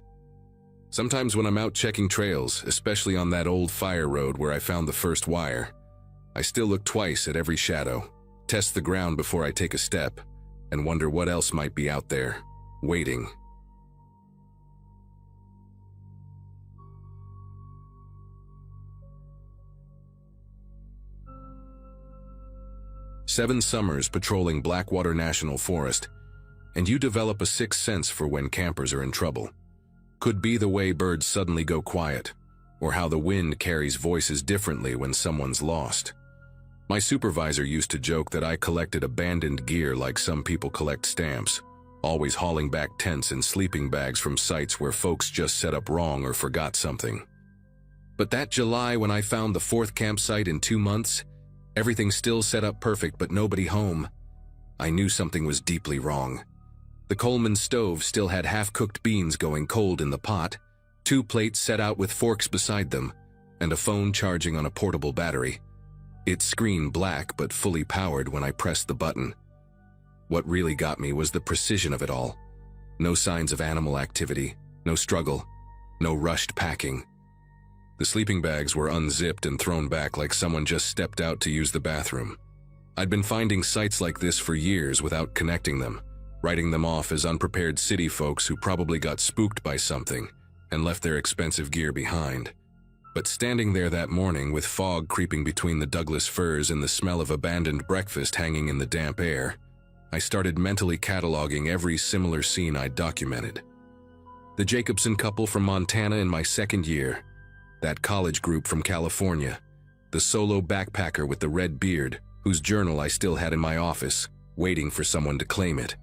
Sometimes when I'm out checking trails, especially on that old fire road where I found the first wire, I still look twice at every shadow, test the ground before I take a step, and wonder what else might be out there, waiting. Seven summers patrolling Blackwater National Forest, and you develop a sixth sense for when campers are in trouble. Could be the way birds suddenly go quiet, or how the wind carries voices differently when someone's lost. My supervisor used to joke that I collected abandoned gear like some people collect stamps, always hauling back tents and sleeping bags from sites where folks just set up wrong or forgot something. But that July when I found the 4th campsite in 2 months, everything still set up perfect but nobody home, I knew something was deeply wrong. The Coleman stove still had half-cooked beans going cold in the pot, 2 plates set out with forks beside them, and a phone charging on a portable battery. Its screen black but fully powered when I pressed the button. What really got me was the precision of it all. No signs of animal activity, no struggle, no rushed packing. The sleeping bags were unzipped and thrown back like someone just stepped out to use the bathroom. I'd been finding sites like this for years without connecting them, writing them off as unprepared city folks who probably got spooked by something and left their expensive gear behind. But standing there that morning with fog creeping between the Douglas firs and the smell of abandoned breakfast hanging in the damp air, I started mentally cataloging every similar scene I'd documented. The Jacobson couple from Montana in my 2nd year, that college group from California, the solo backpacker with the red beard, whose journal I still had in my office, waiting for someone to claim it.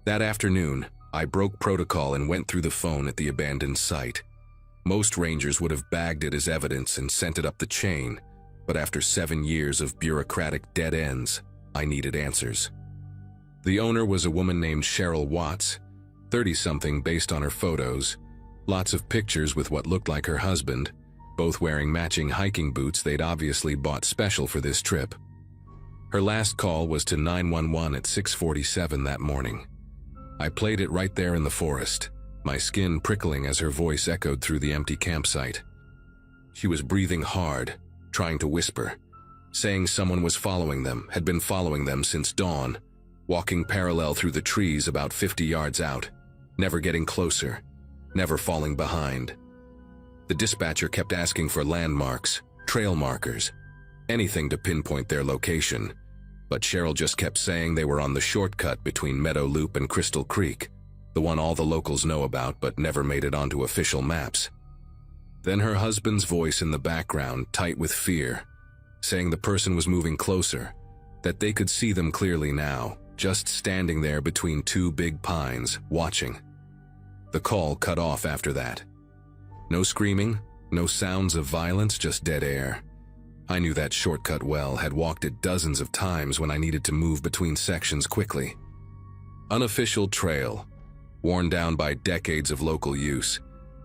That afternoon, I broke protocol and went through the phone at the abandoned site. Most rangers would have bagged it as evidence and sent it up the chain, but after 7 years of bureaucratic dead ends, I needed answers. The owner was a woman named Cheryl Watts, 30-something based on her photos, lots of pictures with what looked like her husband, both wearing matching hiking boots they'd obviously bought special for this trip. Her last call was to 911 at 6:47 that morning. I played it right there in the forest, my skin prickling as her voice echoed through the empty campsite. She was breathing hard, trying to whisper, saying someone was following them, had been following them since dawn, walking parallel through the trees about 50 yards out, never getting closer, never falling behind. The dispatcher kept asking for landmarks, trail markers, anything to pinpoint their location, but Cheryl just kept saying they were on the shortcut between Meadow Loop and Crystal Creek, the one all the locals know about but never made it onto official maps. Then her husband's voice in the background, tight with fear, saying the person was moving closer, that they could see them clearly now, just standing there between 2 big pines, watching. The call cut off after that. No screaming, no sounds of violence, just dead air. I knew that shortcut well, had walked it dozens of times when I needed to move between sections quickly. Unofficial trail, worn down by decades of local use,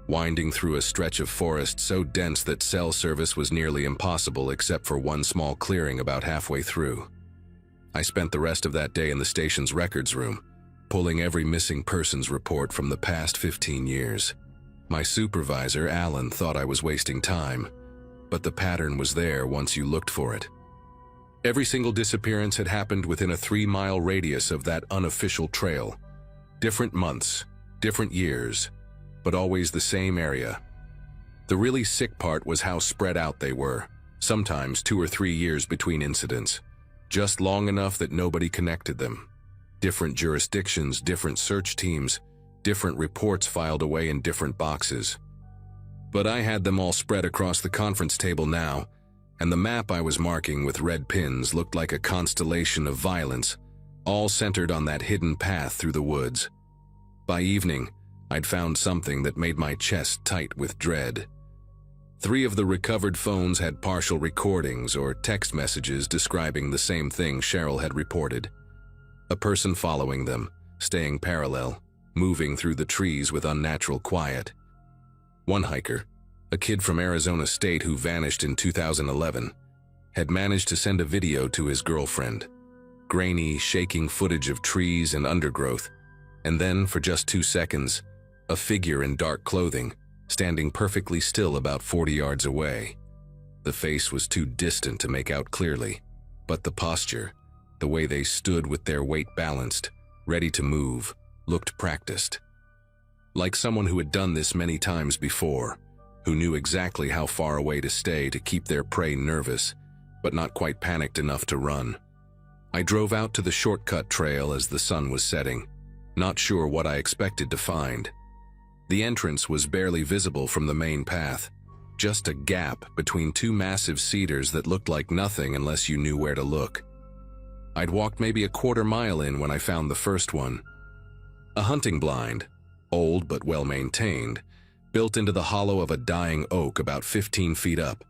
winding through a stretch of forest so dense that cell service was nearly impossible except for one small clearing about halfway through. I spent the rest of that day in the station's records room, pulling every missing persons report from the past 15 years. My supervisor, Alan, thought I was wasting time, but the pattern was there once you looked for it. Every single disappearance had happened within a 3-mile radius of that unofficial trail. Different months, different years, but always the same area. The really sick part was how spread out they were, sometimes 2 or 3 years between incidents, just long enough that nobody connected them. Different jurisdictions, different search teams, different reports filed away in different boxes. But I had them all spread across the conference table now, and the map I was marking with red pins looked like a constellation of violence, all centered on that hidden path through the woods. By evening, I'd found something that made my chest tight with dread. 3 of the recovered phones had partial recordings or text messages describing the same thing Cheryl had reported. A person following them, staying parallel, moving through the trees with unnatural quiet. One hiker, a kid from Arizona State who vanished in 2011, had managed to send a video to his girlfriend. Grainy, shaking footage of trees and undergrowth, and then, for just 2 seconds, a figure in dark clothing, standing perfectly still about 40 yards away. The face was too distant to make out clearly, but the posture, the way they stood with their weight balanced, ready to move, looked practiced. Like someone who had done this many times before, who knew exactly how far away to stay to keep their prey nervous, but not quite panicked enough to run. I drove out to the shortcut trail as the sun was setting, not sure what I expected to find. The entrance was barely visible from the main path, just a gap between 2 massive cedars that looked like nothing unless you knew where to look. I'd walked maybe a quarter mile in when I found the first one. A hunting blind, old but well-maintained, built into the hollow of a dying oak about 15 feet up.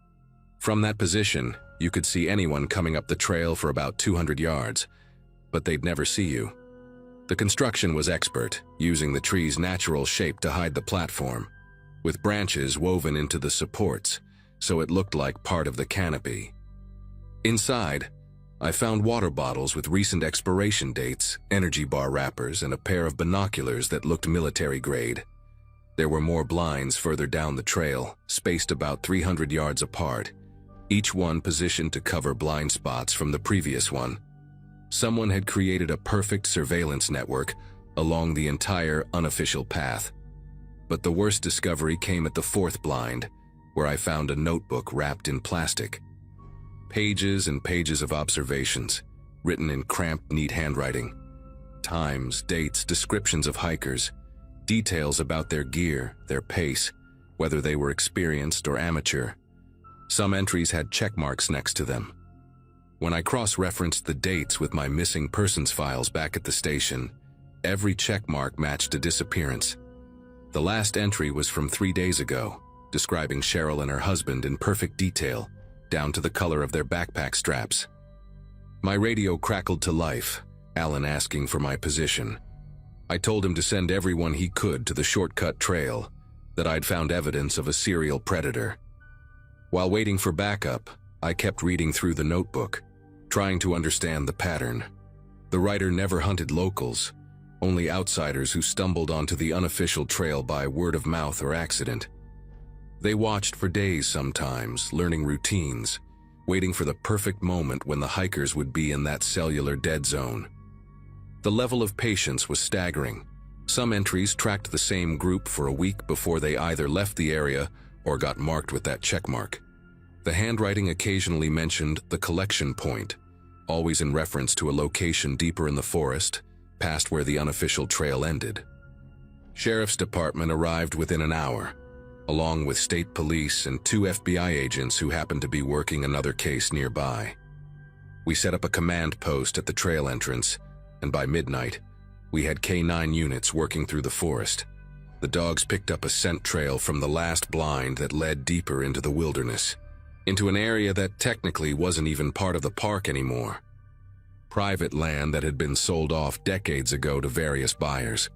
From that position, you could see anyone coming up the trail for about 200 yards, but they'd never see you. The construction was expert, using the tree's natural shape to hide the platform, with branches woven into the supports, so it looked like part of the canopy. Inside, I found water bottles with recent expiration dates, energy bar wrappers, and a pair of binoculars that looked military grade. There were more blinds further down the trail, spaced about 300 yards apart, each one positioned to cover blind spots from the previous one. Someone had created a perfect surveillance network along the entire unofficial path. But the worst discovery came at the 4th blind, where I found a notebook wrapped in plastic. Pages and pages of observations, written in cramped, neat handwriting. Times, dates, descriptions of hikers, details about their gear, their pace, whether they were experienced or amateur. Some entries had check marks next to them. When I cross-referenced the dates with my missing persons files back at the station, every check mark matched a disappearance. The last entry was from 3 days ago, describing Cheryl and her husband in perfect detail, down to the color of their backpack straps. My radio crackled to life, Alan asking for my position. I told him to send everyone he could to the shortcut trail, that I'd found evidence of a serial predator. While waiting for backup, I kept reading through the notebook, trying to understand the pattern. The writer never hunted locals, only outsiders who stumbled onto the unofficial trail by word of mouth or accident. They watched for days sometimes, learning routines, waiting for the perfect moment when the hikers would be in that cellular dead zone. The level of patience was staggering. Some entries tracked the same group for a week before they either left the area or got marked with that checkmark. The handwriting occasionally mentioned the collection point, always in reference to a location deeper in the forest, past where the unofficial trail ended. Sheriff's Department arrived within an hour, along with state police and 2 FBI agents who happened to be working another case nearby. We set up a command post at the trail entrance, and by midnight, we had K9 units working through the forest. The dogs picked up a scent trail from the last blind that led deeper into the wilderness, into an area that technically wasn't even part of the park anymore. Private land that had been sold off decades ago to various buyers.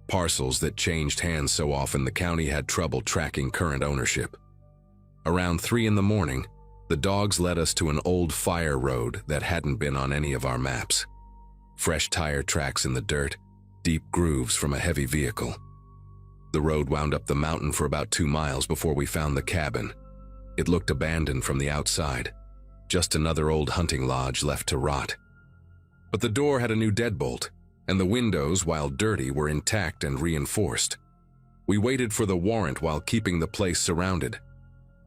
parcels that changed hands so often the county had trouble tracking current ownership. Around 3 in the morning, the dogs led us to an old fire road that hadn't been on any of our maps. Fresh tire tracks in the dirt, deep grooves from a heavy vehicle. The road wound up the mountain for about 2 miles before we found the cabin. It looked abandoned from the outside, just another old hunting lodge left to rot. But the door had a new deadbolt, and the windows, while dirty, were intact and reinforced. We waited for the warrant while keeping the place surrounded.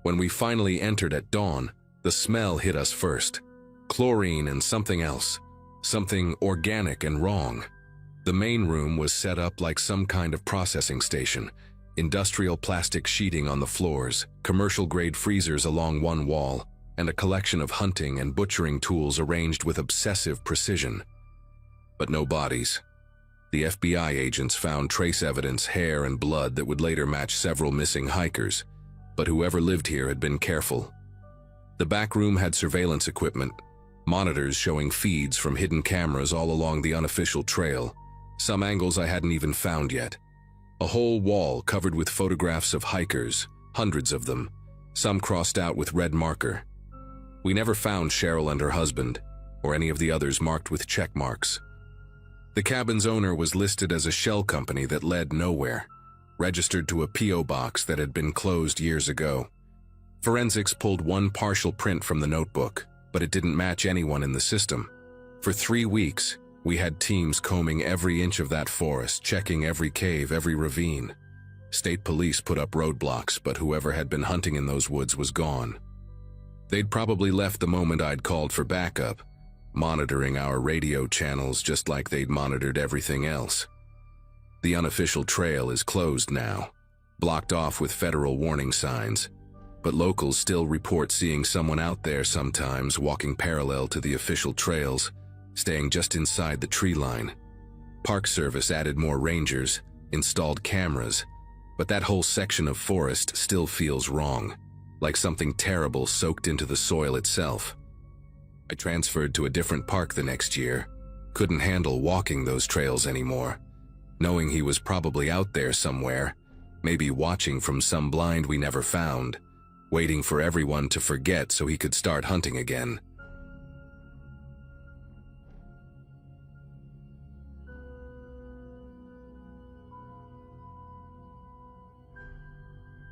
When we finally entered at dawn, the smell hit us first. Chlorine and something else. Something organic and wrong. The main room was set up like some kind of processing station. Industrial plastic sheeting on the floors, commercial-grade freezers along one wall, and a collection of hunting and butchering tools arranged with obsessive precision. But no bodies. The FBI agents found trace evidence, hair and blood that would later match several missing hikers, but whoever lived here had been careful. The back room had surveillance equipment, monitors showing feeds from hidden cameras all along the unofficial trail, some angles I hadn't even found yet. A whole wall covered with photographs of hikers, hundreds of them, some crossed out with red marker. We never found Cheryl and her husband, or any of the others marked with check marks. The cabin's owner was listed as a shell company that led nowhere, registered to a P.O. box that had been closed years ago. Forensics pulled one partial print from the notebook, but it didn't match anyone in the system. For 3 weeks, we had teams combing every inch of that forest, checking every cave, every ravine. State police put up roadblocks, but whoever had been hunting in those woods was gone. They'd probably left the moment I'd called for backup, monitoring our radio channels just like they'd monitored everything else. The unofficial trail is closed now, blocked off with federal warning signs, but locals still report seeing someone out there sometimes walking parallel to the official trails, staying just inside the tree line. Park Service added more rangers, installed cameras, but that whole section of forest still feels wrong, like something terrible soaked into the soil itself. I transferred to a different park the next year, couldn't handle walking those trails anymore, knowing he was probably out there somewhere, maybe watching from some blind we never found, waiting for everyone to forget so he could start hunting again.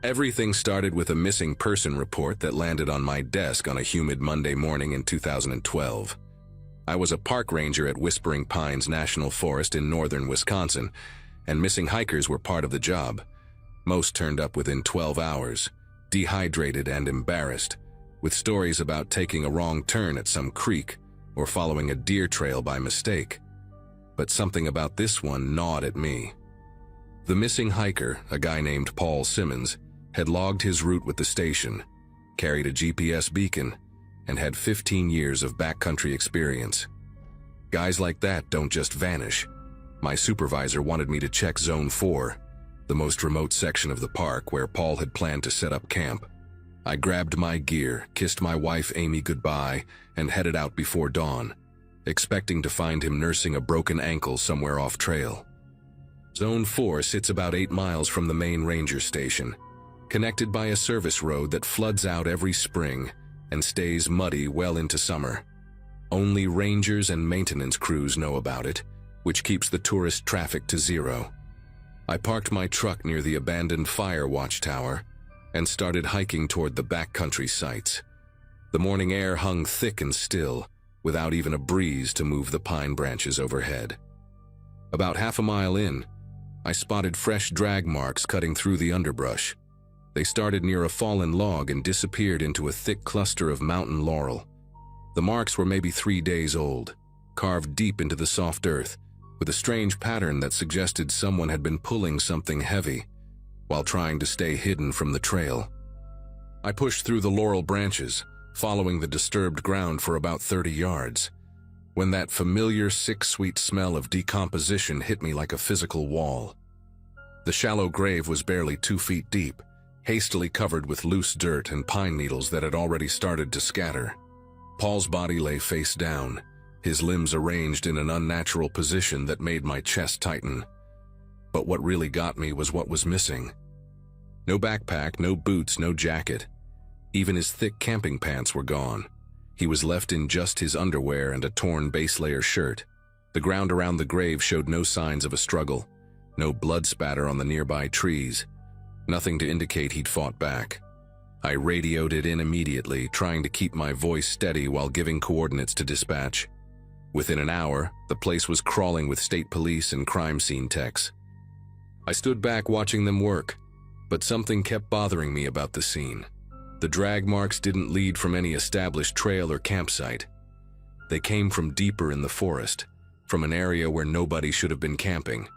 Everything started with a missing person report that landed on my desk on a humid Monday morning in 2012. I was a park ranger at Whispering Pines National Forest in northern Wisconsin, and missing hikers were part of the job. Most turned up within 12 hours, dehydrated and embarrassed, with stories about taking a wrong turn at some creek or following a deer trail by mistake. But something about this one gnawed at me. The missing hiker, a guy named Paul Simmons, had logged his route with the station, carried a GPS beacon, and had 15 years of backcountry experience. Guys like that don't just vanish. My supervisor wanted me to check Zone 4, the most remote section of the park where Paul had planned to set up camp. I grabbed my gear, kissed my wife Amy goodbye, and headed out before dawn, expecting to find him nursing a broken ankle somewhere off trail. Zone 4 sits about 8 miles from the main ranger station, connected by a service road that floods out every spring and stays muddy well into summer. Only rangers and maintenance crews know about it, which keeps the tourist traffic to zero. I parked my truck near the abandoned fire watchtower and started hiking toward the backcountry sites. The morning air hung thick and still, without even a breeze to move the pine branches overhead. About half a mile in, I spotted fresh drag marks cutting through the underbrush. They started near a fallen log and disappeared into a thick cluster of mountain laurel. The marks were maybe 3 days old, carved deep into the soft earth, with a strange pattern that suggested someone had been pulling something heavy while trying to stay hidden from the trail. I pushed through the laurel branches, following the disturbed ground for about 30 yards, when that familiar sick, sweet smell of decomposition hit me like a physical wall. The shallow grave was barely 2 feet deep, hastily covered with loose dirt and pine needles that had already started to scatter. Paul's body lay face down, his limbs arranged in an unnatural position that made my chest tighten. But what really got me was what was missing. No backpack, no boots, no jacket. Even his thick camping pants were gone. He was left in just his underwear and a torn base layer shirt. The ground around the grave showed no signs of a struggle, no blood spatter on the nearby trees, nothing to indicate he'd fought back. I radioed it in immediately, trying to keep my voice steady while giving coordinates to dispatch. Within an hour, the place was crawling with state police and crime scene techs. I stood back watching them work, but something kept bothering me about the scene. The drag marks didn't lead from any established trail or campsite. They came from deeper in the forest, from an area where nobody should have been camping.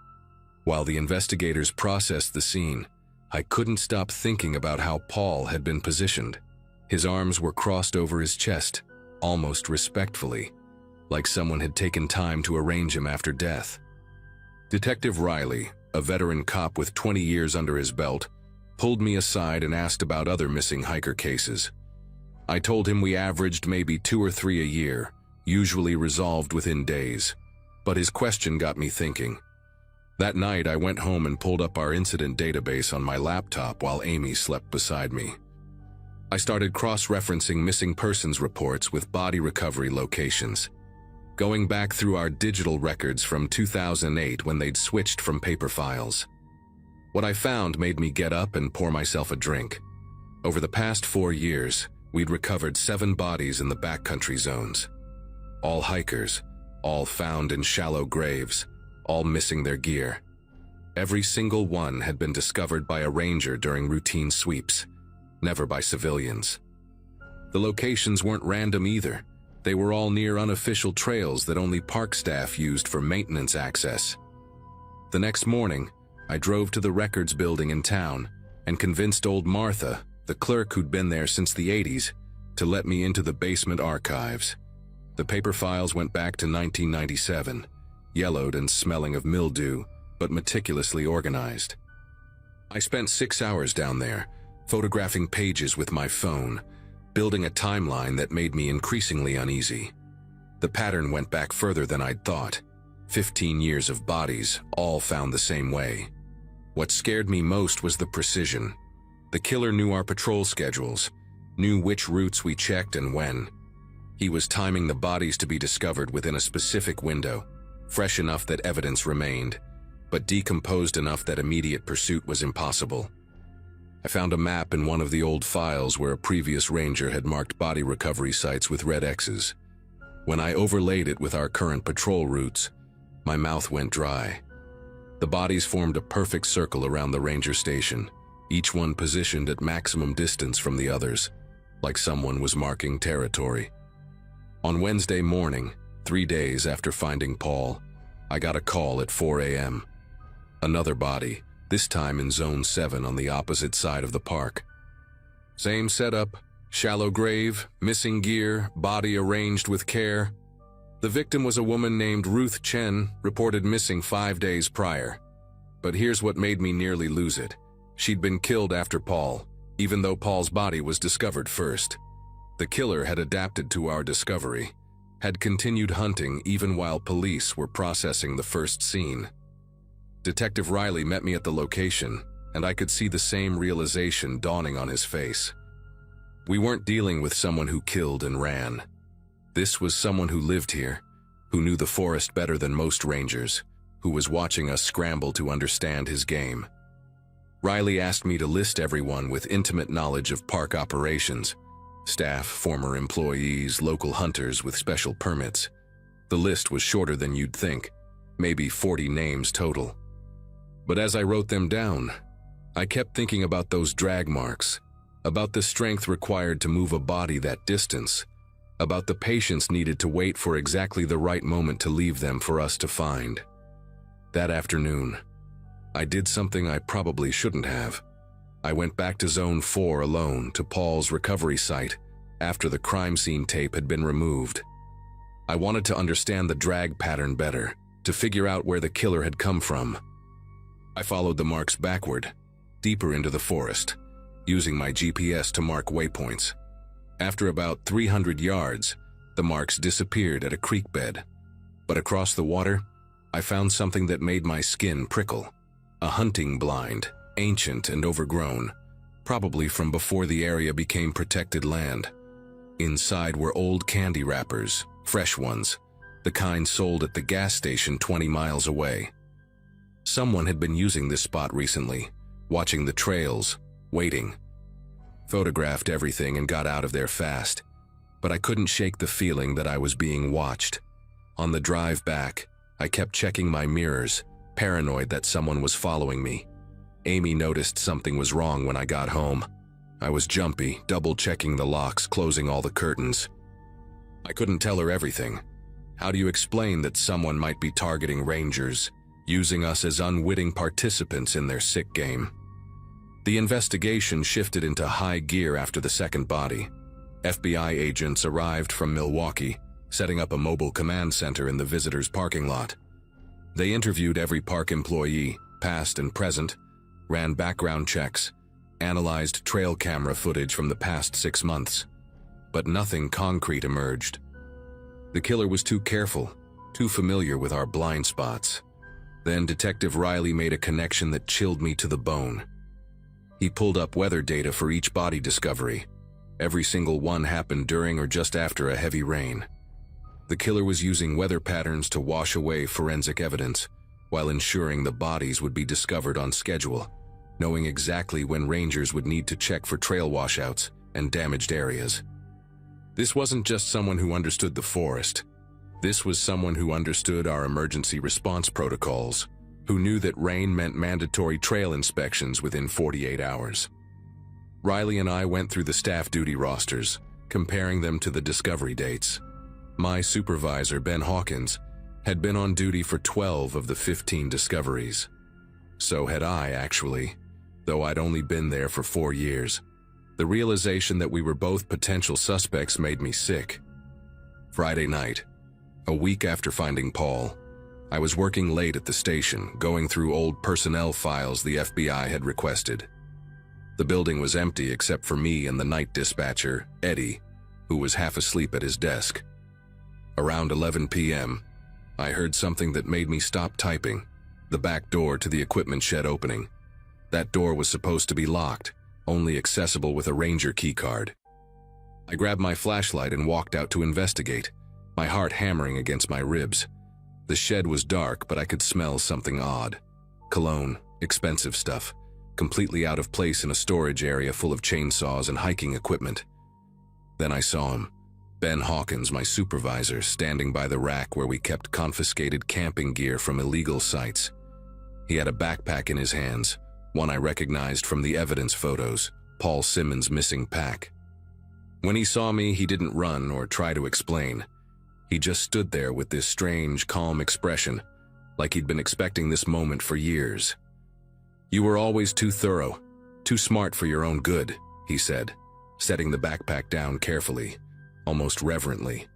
While the investigators processed the scene, I couldn't stop thinking about how Paul had been positioned. His arms were crossed over his chest, almost respectfully, like someone had taken time to arrange him after death. Detective Riley, a veteran cop with 20 years under his belt, pulled me aside and asked about other missing hiker cases. I told him we averaged maybe 2 or 3 a year, usually resolved within days. But his question got me thinking. That night, I went home and pulled up our incident database on my laptop while Amy slept beside me. I started cross-referencing missing persons reports with body recovery locations, going back through our digital records from 2008 when they'd switched from paper files. What I found made me get up and pour myself a drink. Over the past 4 years, we'd recovered 7 bodies in the backcountry zones. All hikers, all found in shallow graves, all missing their gear. Every single one had been discovered by a ranger during routine sweeps, never by civilians. The locations weren't random either. They were all near unofficial trails that only park staff used for maintenance access. The next morning, I drove to the records building in town and convinced old Martha, the clerk who'd been there since the 80s, to let me into the basement archives. The paper files went back to 1997, yellowed and smelling of mildew, but meticulously organized. I spent 6 hours down there, photographing pages with my phone, building a timeline that made me increasingly uneasy. The pattern went back further than I'd thought. 15 years of bodies, all found the same way. What scared me most was the precision. The killer knew our patrol schedules, knew which routes we checked and when. He was timing the bodies to be discovered within a specific window, fresh enough that evidence remained, but decomposed enough that immediate pursuit was impossible. I found a map in one of the old files where a previous ranger had marked body recovery sites with red X's. When I overlaid it with our current patrol routes, my mouth went dry. The bodies formed a perfect circle around the ranger station, each one positioned at maximum distance from the others, like someone was marking territory. On Wednesday morning, 3 days after finding Paul, I got a call at 4 a.m. Another body, this time in Zone 7 on the opposite side of the park. Same setup, shallow grave, missing gear, body arranged with care. The victim was a woman named Ruth Chen, reported missing 5 days prior. But here's what made me nearly lose it. She'd been killed after Paul, even though Paul's body was discovered first. The killer had adapted to our discovery, had continued hunting even while police were processing the first scene. Detective Riley met me at the location, and I could see the same realization dawning on his face. We weren't dealing with someone who killed and ran. This was someone who lived here, who knew the forest better than most rangers, who was watching us scramble to understand his game. Riley asked me to list everyone with intimate knowledge of park operations, staff, former employees, local hunters with special permits. The list was shorter than you'd think, maybe 40 names total. But as I wrote them down, I kept thinking about those drag marks, about the strength required to move a body that distance, about the patience needed to wait for exactly the right moment to leave them for us to find. That afternoon, I did something I probably shouldn't have. I went back to Zone 4 alone to Paul's recovery site after the crime scene tape had been removed. I wanted to understand the drag pattern better, to figure out where the killer had come from. I followed the marks backward, deeper into the forest, using my GPS to mark waypoints. After about 300 yards, the marks disappeared at a creek bed. But across the water, I found something that made my skin prickle. A hunting blind, ancient and overgrown, probably from before the area became protected land. Inside were old candy wrappers, fresh ones, the kind sold at the gas station 20 miles away. Someone had been using this spot recently, watching the trails, waiting. Photographed everything and got out of there fast, but I couldn't shake the feeling that I was being watched. On the drive back, I kept checking my mirrors, paranoid that someone was following me. Amy noticed something was wrong when I got home. I was jumpy, double-checking the locks, closing all the curtains. I couldn't tell her everything. How do you explain that someone might be targeting rangers, using us as unwitting participants in their sick game? The investigation shifted into high gear after the second body. FBI agents arrived from Milwaukee, setting up a mobile command center in the visitors' parking lot. They interviewed every park employee, past and present, ran background checks, analyzed trail camera footage from the past 6 months. But nothing concrete emerged. The killer was too careful, too familiar with our blind spots. Then Detective Riley made a connection that chilled me to the bone. He pulled up weather data for each body discovery. Every single one happened during or just after a heavy rain. The killer was using weather patterns to wash away forensic evidence, while ensuring the bodies would be discovered on schedule, knowing exactly when rangers would need to check for trail washouts and damaged areas. This wasn't just someone who understood the forest. This was someone who understood our emergency response protocols, who knew that rain meant mandatory trail inspections within 48 hours. Riley and I went through the staff duty rosters, comparing them to the discovery dates. My supervisor, Ben Hawkins, had been on duty for 12 of the 15 discoveries. So had I, actually, though I'd only been there for 4 years. The realization that we were both potential suspects made me sick. Friday night, a week after finding Paul, I was working late at the station, going through old personnel files the FBI had requested. The building was empty except for me and the night dispatcher, Eddie, who was half asleep at his desk. Around 11 p.m., I heard something that made me stop typing, the back door to the equipment shed opening. That door was supposed to be locked, only accessible with a ranger keycard. I grabbed my flashlight and walked out to investigate, my heart hammering against my ribs. The shed was dark, but I could smell something odd. Cologne, expensive stuff, completely out of place in a storage area full of chainsaws and hiking equipment. Then I saw him. Ben Hawkins, my supervisor, standing by the rack where we kept confiscated camping gear from illegal sites. He had a backpack in his hands, one I recognized from the evidence photos, Paul Simmons' missing pack. When he saw me, he didn't run or try to explain. He just stood there with this strange, calm expression, like he'd been expecting this moment for years. "You were always too thorough, too smart for your own good," he said, setting the backpack down carefully, almost reverently.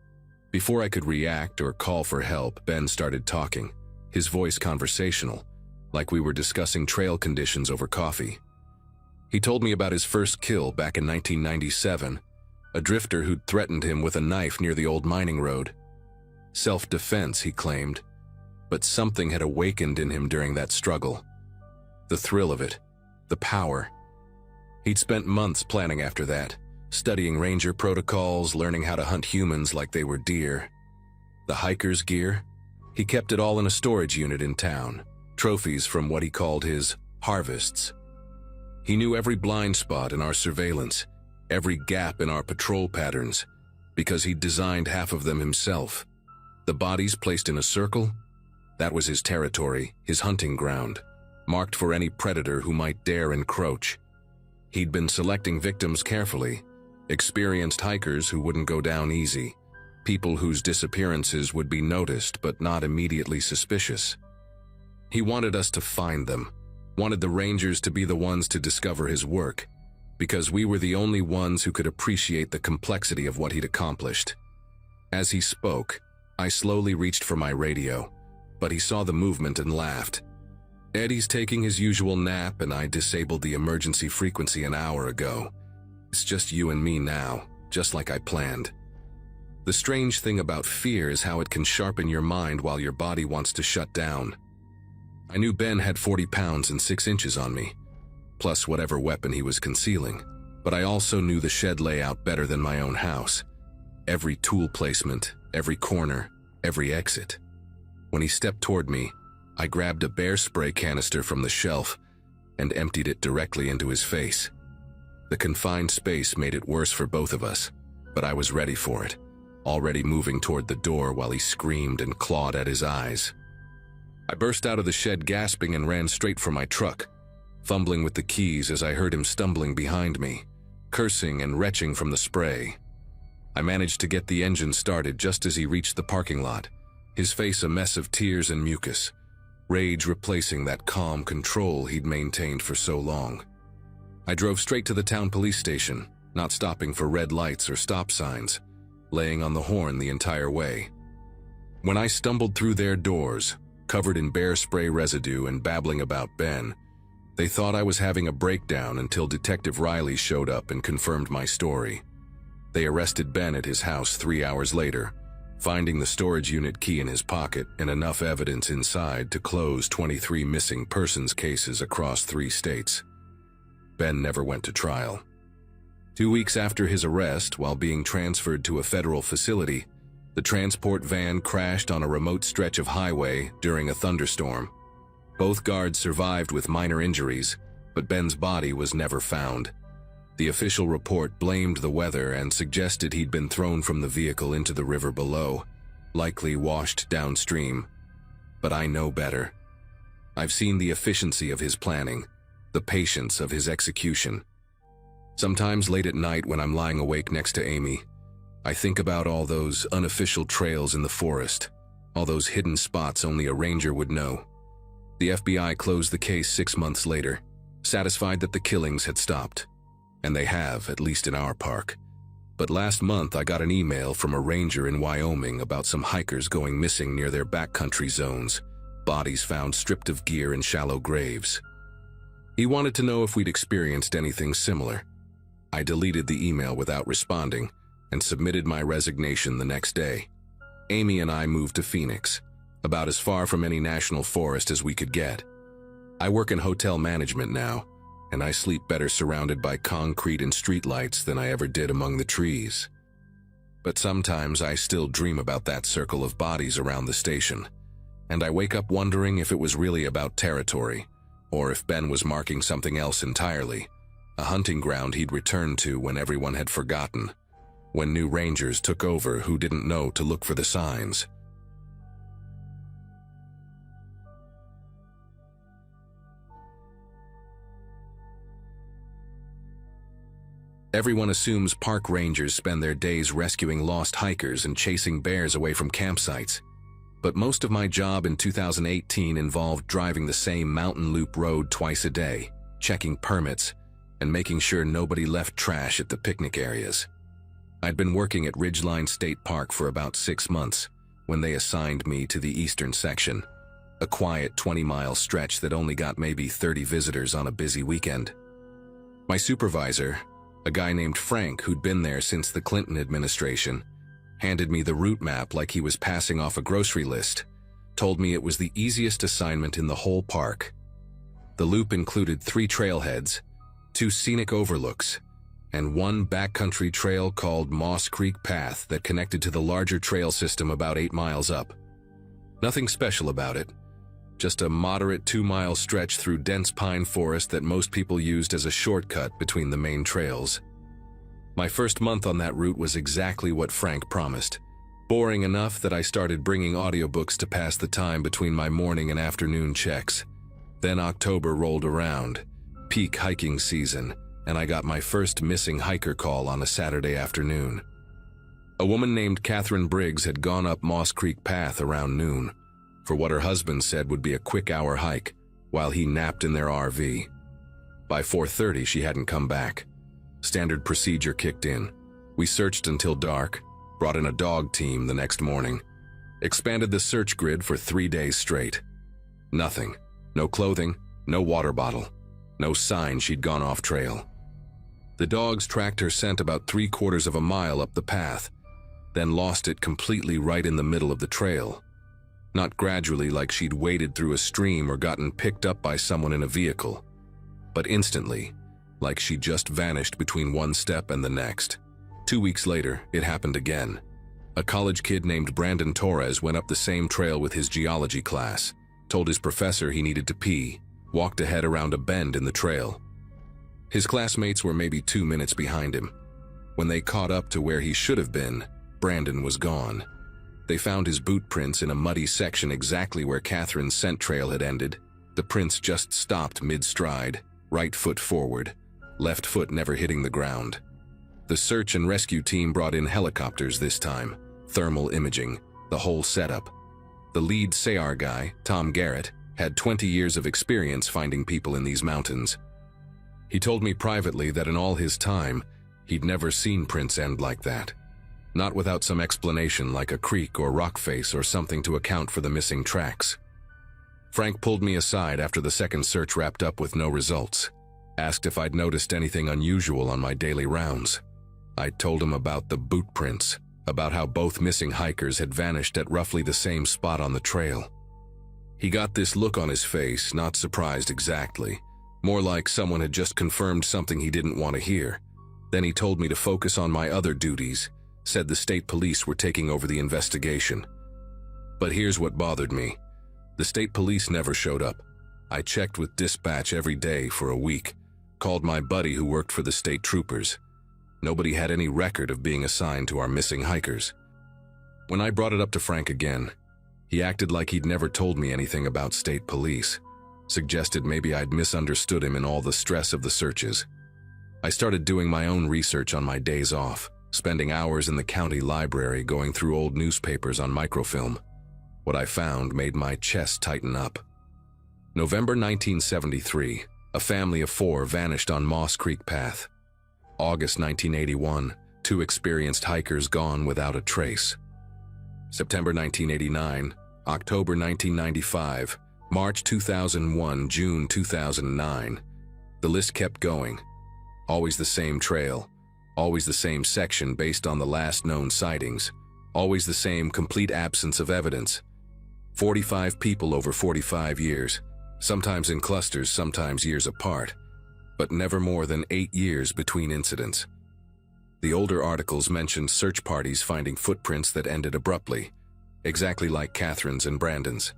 Before I could react or call for help, Ben started talking, his voice conversational, like we were discussing trail conditions over coffee. He told me about his first kill back in 1997, a drifter who'd threatened him with a knife near the old mining road. Self-defense, he claimed, but something had awakened in him during that struggle. The thrill of it, the power. He'd spent months planning after that, studying ranger protocols, learning how to hunt humans like they were deer. The hiker's gear? He kept it all in a storage unit in town, trophies from what he called his harvests. He knew every blind spot in our surveillance, every gap in our patrol patterns, because he'd designed half of them himself. The bodies placed in a circle? That was his territory, his hunting ground, marked for any predator who might dare encroach. He'd been selecting victims carefully, experienced hikers who wouldn't go down easy, people whose disappearances would be noticed but not immediately suspicious. He wanted us to find them, wanted the rangers to be the ones to discover his work, because we were the only ones who could appreciate the complexity of what he'd accomplished. As he spoke, I slowly reached for my radio, but he saw the movement and laughed. "Eddie's taking his usual nap and I disabled the emergency frequency an hour ago. It's just you and me now, just like I planned." The strange thing about fear is how it can sharpen your mind while your body wants to shut down. I knew Ben had 40 pounds and 6 inches on me, plus whatever weapon he was concealing, but I also knew the shed layout better than my own house. Every tool placement, every corner, every exit. When he stepped toward me, I grabbed a bear spray canister from the shelf and emptied it directly into his face. The confined space made it worse for both of us, but I was ready for it, already moving toward the door while he screamed and clawed at his eyes. I burst out of the shed gasping and ran straight for my truck, fumbling with the keys as I heard him stumbling behind me, cursing and retching from the spray. I managed to get the engine started just as he reached the parking lot, his face a mess of tears and mucus, rage replacing that calm control he'd maintained for so long. I drove straight to the town police station, not stopping for red lights or stop signs, laying on the horn the entire way. When I stumbled through their doors, covered in bear spray residue and babbling about Ben, they thought I was having a breakdown until Detective Riley showed up and confirmed my story. They arrested Ben at his house 3 hours later, finding the storage unit key in his pocket and enough evidence inside to close 23 missing persons cases across 3 states. Ben never went to trial. 2 weeks after his arrest, while being transferred to a federal facility, the transport van crashed on a remote stretch of highway during a thunderstorm. Both guards survived with minor injuries, but Ben's body was never found. The official report blamed the weather and suggested he'd been thrown from the vehicle into the river below, likely washed downstream. But I know better. I've seen the efficiency of his planning, the patience of his execution. Sometimes late at night when I'm lying awake next to Amy, I think about all those unofficial trails in the forest, all those hidden spots only a ranger would know. The FBI closed the case 6 months later, satisfied that the killings had stopped. And they have, at least in our park. But last month I got an email from a ranger in Wyoming about some hikers going missing near their backcountry zones, bodies found stripped of gear in shallow graves. He wanted to know if we'd experienced anything similar. I deleted the email without responding and submitted my resignation the next day. Amy and I moved to Phoenix, about as far from any national forest as we could get. I work in hotel management now, and I sleep better surrounded by concrete and streetlights than I ever did among the trees. But sometimes I still dream about that circle of bodies around the station, and I wake up wondering if it was really about territory, or if Ben was marking something else entirely, a hunting ground he'd returned to when everyone had forgotten, when new rangers took over who didn't know to look for the signs. Everyone assumes park rangers spend their days rescuing lost hikers and chasing bears away from campsites. But most of my job in 2018 involved driving the same mountain loop road twice a day, checking permits, and making sure nobody left trash at the picnic areas. I'd been working at Ridgeline State Park for about 6 months when they assigned me to the eastern section, a quiet 20-mile stretch that only got maybe 30 visitors on a busy weekend. My supervisor, a guy named Frank who'd been there since the Clinton administration, handed me the route map like he was passing off a grocery list, told me it was the easiest assignment in the whole park. The loop included 3 trailheads, 2 scenic overlooks, and 1 backcountry trail called Moss Creek Path that connected to the larger trail system about 8 miles up. Nothing special about it, just a moderate 2-mile stretch through dense pine forest that most people used as a shortcut between the main trails. My first month on that route was exactly what Frank promised, boring enough that I started bringing audiobooks to pass the time between my morning and afternoon checks. Then October rolled around, peak hiking season, and I got my first missing hiker call on a Saturday afternoon. A woman named Catherine Briggs had gone up Moss Creek Path around noon, for what her husband said would be a quick-hour hike, while he napped in their RV. By 4:30, she hadn't come back. Standard procedure kicked in. We searched until dark, brought in a dog team the next morning, expanded the search grid for 3 days straight. Nothing. No clothing, no water bottle, no sign she'd gone off trail. The dogs tracked her scent about 3/4 of a mile up the path, then lost it completely right in the middle of the trail. Not gradually like she'd waded through a stream or gotten picked up by someone in a vehicle, but instantly, like she just vanished between one step and the next. 2 weeks later, it happened again. A college kid named Brandon Torres went up the same trail with his geology class, told his professor he needed to pee, walked ahead around a bend in the trail. His classmates were maybe 2 minutes behind him. When they caught up to where he should have been, Brandon was gone. They found his boot prints in a muddy section exactly where Catherine's scent trail had ended. The prints just stopped mid-stride, right foot forward, left foot never hitting the ground. The search and rescue team brought in helicopters this time, thermal imaging, the whole setup. The lead SAR guy, Tom Garrett, had 20 years of experience finding people in these mountains. He told me privately that in all his time, he'd never seen prints end like that. Not without some explanation like a creek or rock face or something to account for the missing tracks. Frank pulled me aside after the second search wrapped up with no results. Asked if I'd noticed anything unusual on my daily rounds. I told him about the boot prints, about how both missing hikers had vanished at roughly the same spot on the trail. He got this look on his face, not surprised exactly, more like someone had just confirmed something he didn't want to hear. Then he told me to focus on my other duties, said the state police were taking over the investigation. But here's what bothered me. The state police never showed up. I checked with dispatch every day for a week, called my buddy who worked for the state troopers. Nobody had any record of being assigned to our missing hikers. When I brought it up to Frank again, he acted like he'd never told me anything about state police, suggested maybe I'd misunderstood him in all the stress of the searches. I started doing my own research on my days off, spending hours in the county library going through old newspapers on microfilm. What I found made my chest tighten up. November 1973, a family of 4 vanished on Moss Creek Path. August 1981, 2 experienced hikers gone without a trace. September 1989, October 1995, March 2001, June 2009. The list kept going. Always the same trail. Always the same section based on the last known sightings. Always the same complete absence of evidence. 45 people over 45 years, sometimes in clusters, sometimes years apart, but never more than 8 years between incidents. The older articles mentioned search parties finding footprints that ended abruptly, exactly like Catherine's and Brandon's.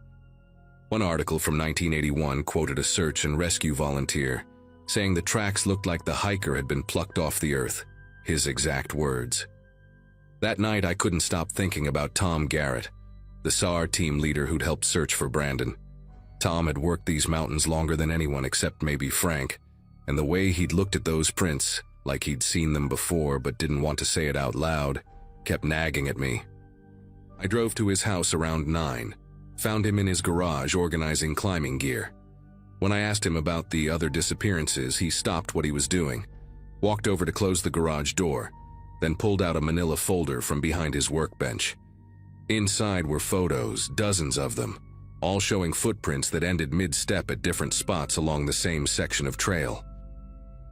One article from 1981 quoted a search and rescue volunteer, saying the tracks looked like the hiker had been plucked off the earth. His exact words. That night I couldn't stop thinking about Tom Garrett, the SAR team leader who'd helped search for Brandon. Tom had worked these mountains longer than anyone except maybe Frank, and the way he'd looked at those prints, like he'd seen them before but didn't want to say it out loud, kept nagging at me. I drove to his house around 9, found him in his garage organizing climbing gear. When I asked him about the other disappearances, he stopped what he was doing, walked over to close the garage door, then pulled out a manila folder from behind his workbench. Inside were photos, dozens of them, all showing footprints that ended mid-step at different spots along the same section of trail.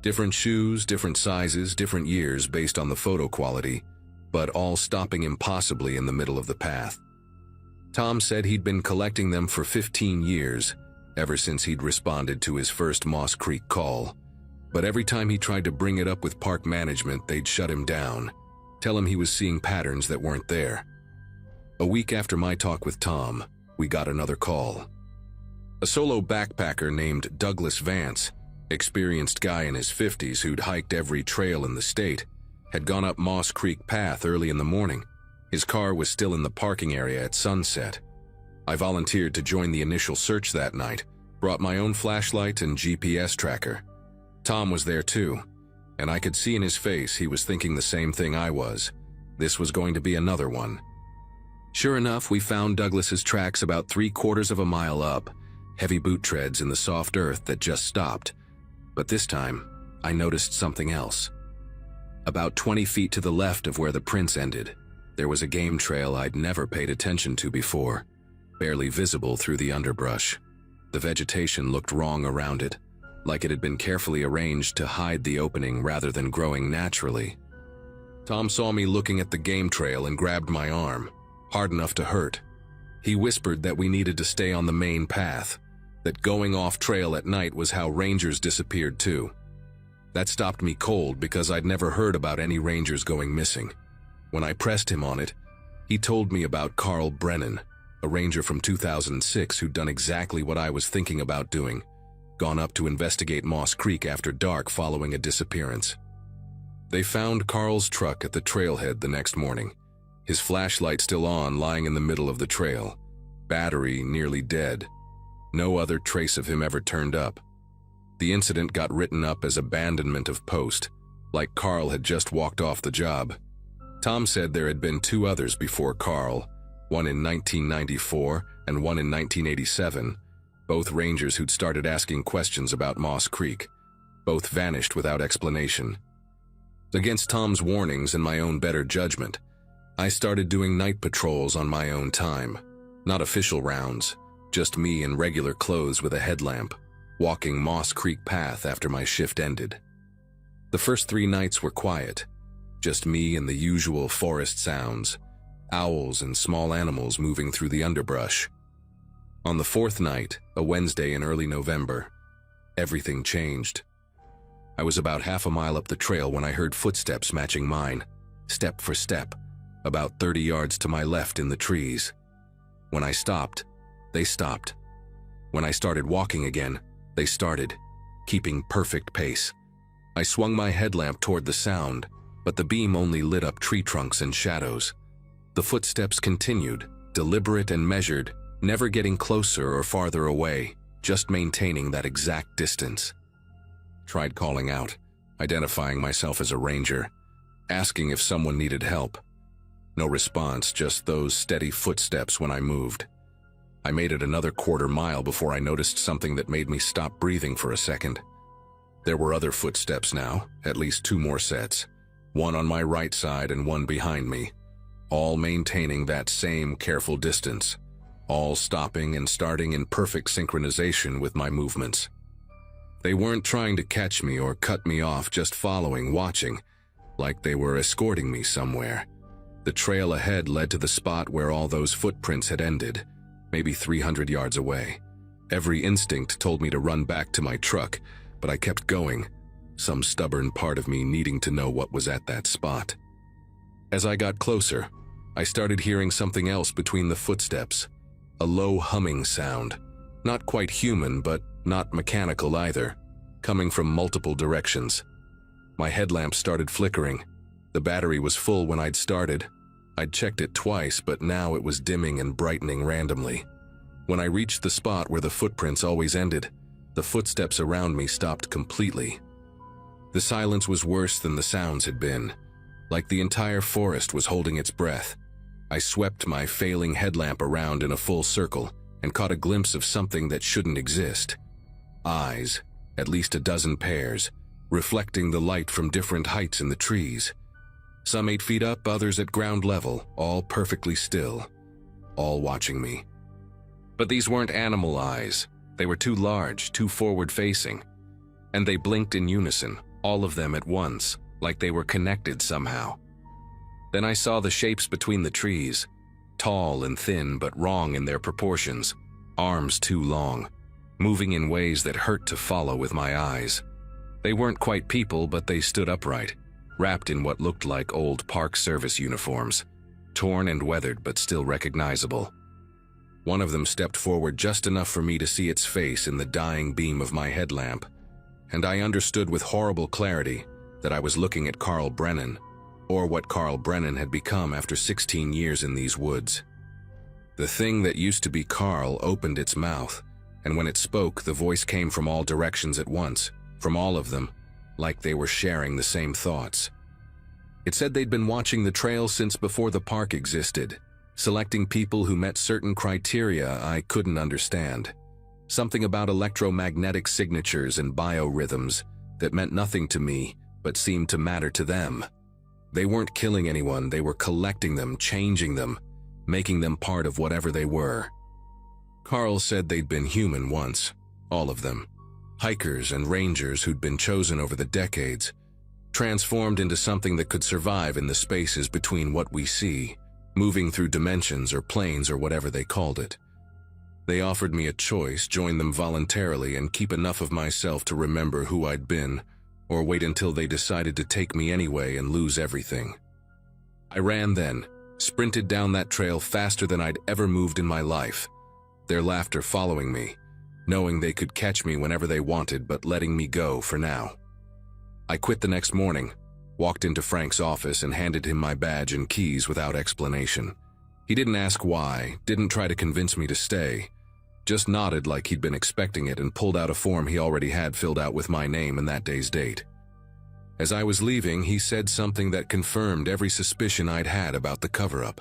Different shoes, different sizes, different years based on the photo quality, but all stopping impossibly in the middle of the path. Tom said he'd been collecting them for 15 years, ever since he'd responded to his first Moss Creek call. But every time he tried to bring it up with park management, they'd shut him down, tell him he was seeing patterns that weren't there. A week after my talk with Tom, we got another call. A solo backpacker named Douglas Vance, experienced guy in his 50s who'd hiked every trail in the state, had gone up Moss Creek Path early in the morning. His car was still in the parking area at sunset. I volunteered to join the initial search that night, brought my own flashlight and GPS tracker. Tom was there too, and I could see in his face he was thinking the same thing I was. This was going to be another one. Sure enough, we found Douglas's tracks about 3/4 of a mile up, heavy boot treads in the soft earth that just stopped. But this time, I noticed something else. About 20 feet to the left of where the prints ended, there was a game trail I'd never paid attention to before, barely visible through the underbrush. The vegetation looked wrong around it, like it had been carefully arranged to hide the opening rather than growing naturally. Tom saw me looking at the game trail and grabbed my arm, hard enough to hurt. He whispered that we needed to stay on the main path, that going off trail at night was how rangers disappeared too. That stopped me cold because I'd never heard about any rangers going missing. When I pressed him on it, he told me about Carl Brennan, a ranger from 2006 who'd done exactly what I was thinking about doing, gone up to investigate Moss Creek after dark following a disappearance. They found Carl's truck at the trailhead the next morning, his flashlight still on, lying in the middle of the trail, battery nearly dead. No other trace of him ever turned up. The incident got written up as abandonment of post, like Carl had just walked off the job. Tom said there had been 2 others before Carl, one in 1994 and one in 1987, both rangers who'd started asking questions about Moss Creek. Both vanished without explanation. Against Tom's warnings and my own better judgment, I started doing night patrols on my own time. Not official rounds, just me in regular clothes with a headlamp, walking Moss Creek path after my shift ended. The first 3 nights were quiet, just me and the usual forest sounds, owls and small animals moving through the underbrush. On the 4th night, a Wednesday in early November, everything changed. I was about half a mile up the trail when I heard footsteps matching mine, step for step, about 30 yards to my left in the trees. When I stopped, they stopped. When I started walking again, they started, keeping perfect pace. I swung my headlamp toward the sound, but the beam only lit up tree trunks and shadows. The footsteps continued, deliberate and measured, never getting closer or farther away, just maintaining that exact distance. Tried calling out, identifying myself as a ranger, asking if someone needed help. No response, just those steady footsteps when I moved. I made it another quarter mile before I noticed something that made me stop breathing for a second. There were other footsteps now, at least 2 more sets, one on my right side and one behind me, all maintaining that same careful distance, all stopping and starting in perfect synchronization with my movements. They weren't trying to catch me or cut me off, just following, watching, like they were escorting me somewhere. The trail ahead led to the spot where all those footprints had ended, maybe 300 yards away. Every instinct told me to run back to my truck, but I kept going, some stubborn part of me needing to know what was at that spot. As I got closer, I started hearing something else between the footsteps, a low humming sound, not quite human but not mechanical either, coming from multiple directions. My headlamp started flickering. The battery was full when I'd started. I'd checked it twice, but now it was dimming and brightening randomly. When I reached the spot where the footprints always ended, the footsteps around me stopped completely. The silence was worse than the sounds had been, like the entire forest was holding its breath. I swept my failing headlamp around in a full circle and caught a glimpse of something that shouldn't exist. Eyes, at least a dozen pairs, reflecting the light from different heights in the trees. Some 8 feet up, others at ground level, all perfectly still, all watching me. But these weren't animal eyes. They were too large, too forward-facing. And they blinked in unison, all of them at once, like they were connected somehow. Then I saw the shapes between the trees, tall and thin but wrong in their proportions, arms too long, moving in ways that hurt to follow with my eyes. They weren't quite people, but they stood upright, wrapped in what looked like old Park Service uniforms, torn and weathered but still recognizable. One of them stepped forward just enough for me to see its face in the dying beam of my headlamp, and I understood with horrible clarity that I was looking at Carl Brennan, or what Carl Brennan had become after 16 years in these woods. The thing that used to be Carl opened its mouth, and when it spoke, the voice came from all directions at once, from all of them, like they were sharing the same thoughts. It said they'd been watching the trail since before the park existed, selecting people who met certain criteria I couldn't understand. Something about electromagnetic signatures and biorhythms that meant nothing to me but seemed to matter to them. They weren't killing anyone, they were collecting them, changing them, making them part of whatever they were. Carl said they'd been human once, all of them. Hikers and rangers who'd been chosen over the decades, transformed into something that could survive in the spaces between what we see moving through dimensions or planes or whatever they called it. They offered me a choice: join them voluntarily and keep enough of myself to remember who I'd been, or wait until they decided to take me anyway and lose everything. I ran then, sprinted down that trail faster than I'd ever moved in my life, their laughter following me, knowing they could catch me whenever they wanted but letting me go for now. I quit the next morning, walked into Frank's office and handed him my badge and keys without explanation. He didn't ask why, didn't try to convince me to stay, just nodded like he'd been expecting it and pulled out a form he already had filled out with my name and that day's date. As I was leaving, he said something that confirmed every suspicion I'd had about the cover-up.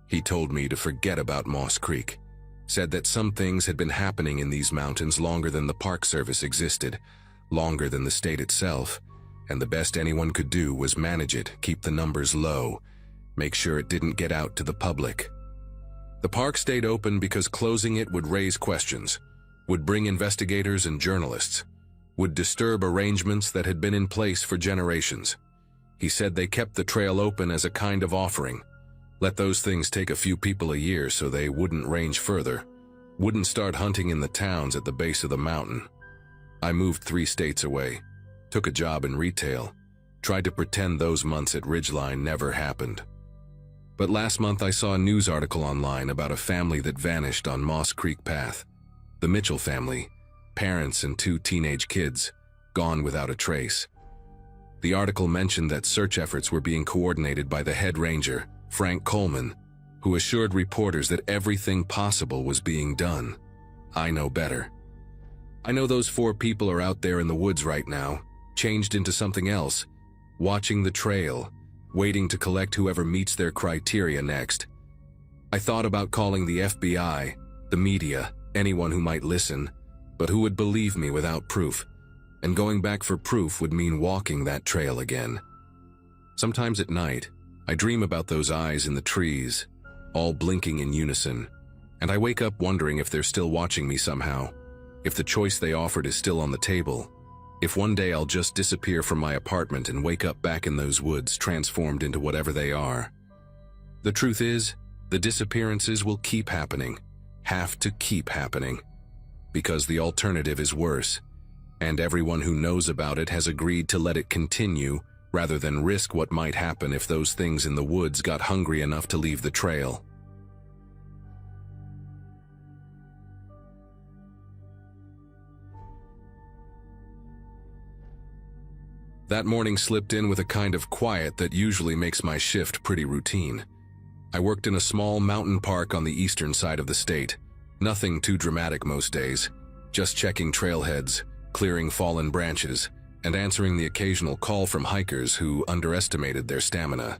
He told me to forget about Moss Creek, said that some things had been happening in these mountains longer than the Park Service existed, longer than the state itself, and the best anyone could do was manage it, keep the numbers low, make sure it didn't get out to the public. The park stayed open because closing it would raise questions, would bring investigators and journalists, would disturb arrangements that had been in place for generations. He said they kept the trail open as a kind of offering, let those things take a few people a year so they wouldn't range further, wouldn't start hunting in the towns at the base of the mountain. I moved 3 states away, took a job in retail, tried to pretend those months at Ridgeline never happened. But last month I saw a news article online about a family that vanished on Moss Creek Path. The Mitchell family, parents and 2 teenage kids, gone without a trace. The article mentioned that search efforts were being coordinated by the head ranger, Frank Coleman, who assured reporters that everything possible was being done. I know better. I know those 4 people are out there in the woods right now, changed into something else, watching the trail, waiting to collect whoever meets their criteria next. I thought about calling the FBI, the media, anyone who might listen, but who would believe me without proof? And going back for proof would mean walking that trail again. Sometimes at night, I dream about those eyes in the trees, all blinking in unison, and I wake up wondering if they're still watching me somehow, if the choice they offered is still on the table, if one day I'll just disappear from my apartment and wake up back in those woods transformed into whatever they are. The truth is, the disappearances will keep happening, have to keep happening, because the alternative is worse, and everyone who knows about it has agreed to let it continue rather than risk what might happen if those things in the woods got hungry enough to leave the trail. That morning slipped in with a kind of quiet that usually makes my shift pretty routine. I worked in a small mountain park on the eastern side of the state. Nothing too dramatic most days, just checking trailheads, clearing fallen branches, and answering the occasional call from hikers who underestimated their stamina.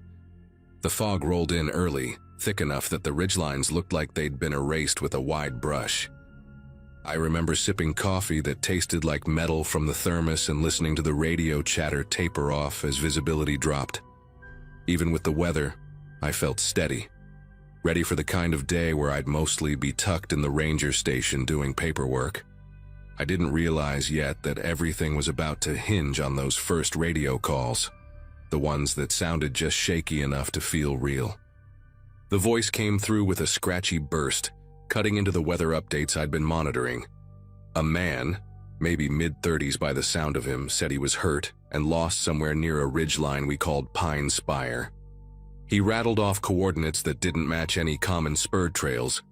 The fog rolled in early, thick enough that the ridgelines looked like they'd been erased with a wide brush. I remember sipping coffee that tasted like metal from the thermos and listening to the radio chatter taper off as visibility dropped. Even with the weather, I felt steady, ready for the kind of day where I'd mostly be tucked in the ranger station doing paperwork. I didn't realize yet that everything was about to hinge on those first radio calls, the ones that sounded just shaky enough to feel real. The voice came through with a scratchy burst, cutting into the weather updates I'd been monitoring. A man, maybe mid-30s by the sound of him, said he was hurt and lost somewhere near a ridgeline we called Pine Spire. He rattled off coordinates that didn't match any common spur trails,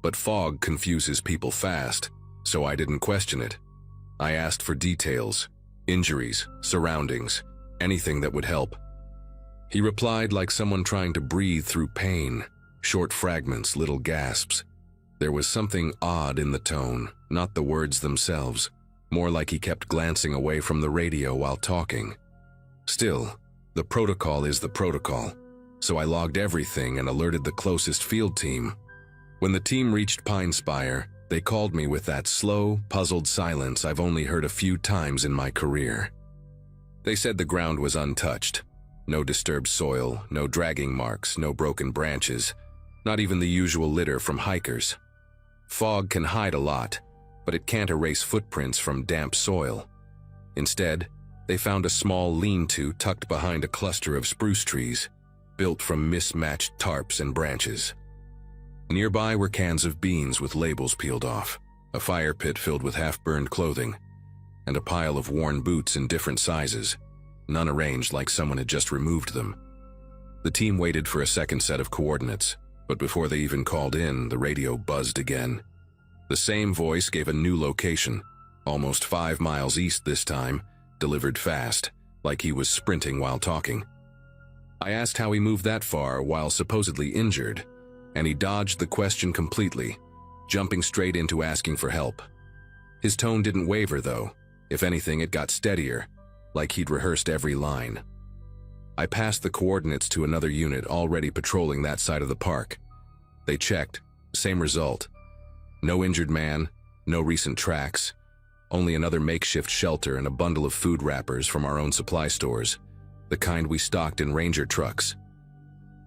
but fog confuses people fast, so I didn't question it. I asked for details, injuries, surroundings, anything that would help. He replied like someone trying to breathe through pain, short fragments, little gasps. There was something odd in the tone, not the words themselves, more like he kept glancing away from the radio while talking. Still, the protocol is the protocol, so I logged everything and alerted the closest field team. When the team reached Pine Spire, they called me with that slow, puzzled silence I've only heard a few times in my career. They said the ground was untouched. No disturbed soil, no dragging marks, no broken branches, not even the usual litter from hikers. Fog can hide a lot, but it can't erase footprints from damp soil. Instead, they found a small lean-to tucked behind a cluster of spruce trees. built from mismatched tarps and branches. Nearby were cans of beans with labels peeled off, a fire pit filled with half-burned clothing, and a pile of worn boots in different sizes, none arranged like someone had just removed them. The team waited for a second set of coordinates, but before they even called in, the radio buzzed again. The same voice gave a new location, almost 5 miles east this time, delivered fast, like he was sprinting while talking. I asked how he moved that far while supposedly injured, and he dodged the question completely, jumping straight into asking for help. His tone didn't waver, though. If anything, it got steadier, like he'd rehearsed every line. I passed the coordinates to another unit already patrolling that side of the park. They checked, same result. No injured man, no recent tracks, only another makeshift shelter and a bundle of food wrappers from our own supply stores, the kind we stocked in Ranger trucks.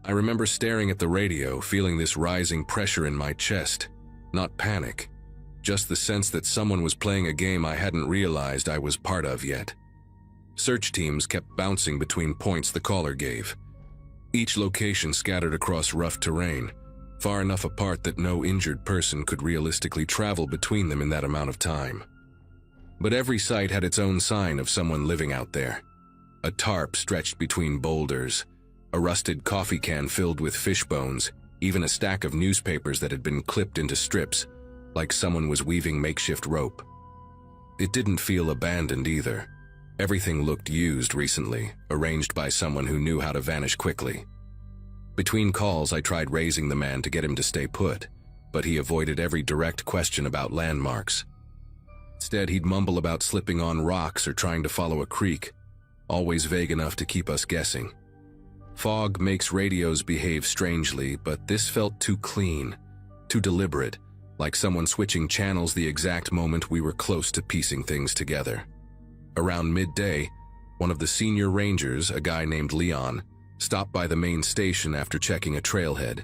I remember staring at the radio, feeling this rising pressure in my chest, not panic, just the sense that someone was playing a game I hadn't realized I was part of yet. Search teams kept bouncing between points the caller gave, each location scattered across rough terrain, far enough apart that no injured person could realistically travel between them in that amount of time. But every site had its own sign of someone living out there. A tarp stretched between boulders, a rusted coffee can filled with fish bones, even a stack of newspapers that had been clipped into strips, like someone was weaving makeshift rope. It didn't feel abandoned either. Everything looked used recently, arranged by someone who knew how to vanish quickly. Between calls, I tried raising the man to get him to stay put, but he avoided every direct question about landmarks. Instead, he'd mumble about slipping on rocks or trying to follow a creek, always vague enough to keep us guessing. Fog makes radios behave strangely, but this felt too clean, too deliberate, like someone switching channels the exact moment we were close to piecing things together. Around midday, one of the senior rangers, a guy named Leon, stopped by the main station after checking a trailhead.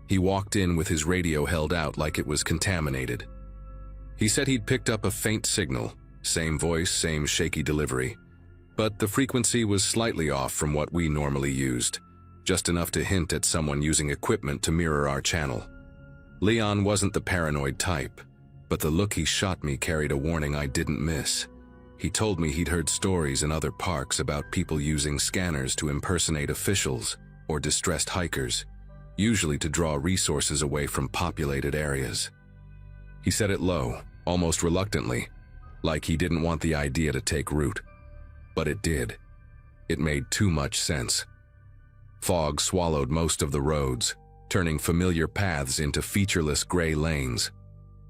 He walked in with his radio held out like it was contaminated. He said he'd picked up a faint signal, same voice, same shaky delivery, but the frequency was slightly off from what we normally used, just enough to hint at someone using equipment to mirror our channel. Leon wasn't the paranoid type, but the look he shot me carried a warning I didn't miss. He told me he'd heard stories in other parks about people using scanners to impersonate officials or distressed hikers, usually to draw resources away from populated areas. He said it low, almost reluctantly, like he didn't want the idea to take root. But it did. It made too much sense. Fog swallowed most of the roads, turning familiar paths into featureless gray lanes.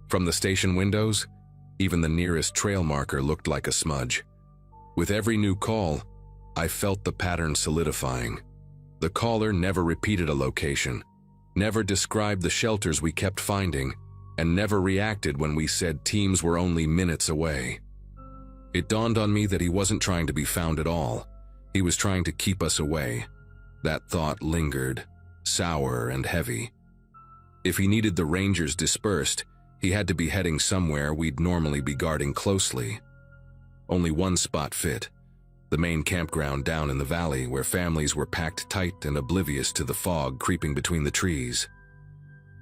From the station windows, even the nearest trail marker looked like a smudge. With every new call, I felt the pattern solidifying. The caller never repeated a location, never described the shelters we kept finding, and never reacted when we said teams were only minutes away. It dawned on me that he wasn't trying to be found at all. He was trying to keep us away. That thought lingered, sour and heavy. If he needed the Rangers dispersed, he had to be heading somewhere we'd normally be guarding closely. Only one spot fit, the main campground down in the valley where families were packed tight and oblivious to the fog creeping between the trees.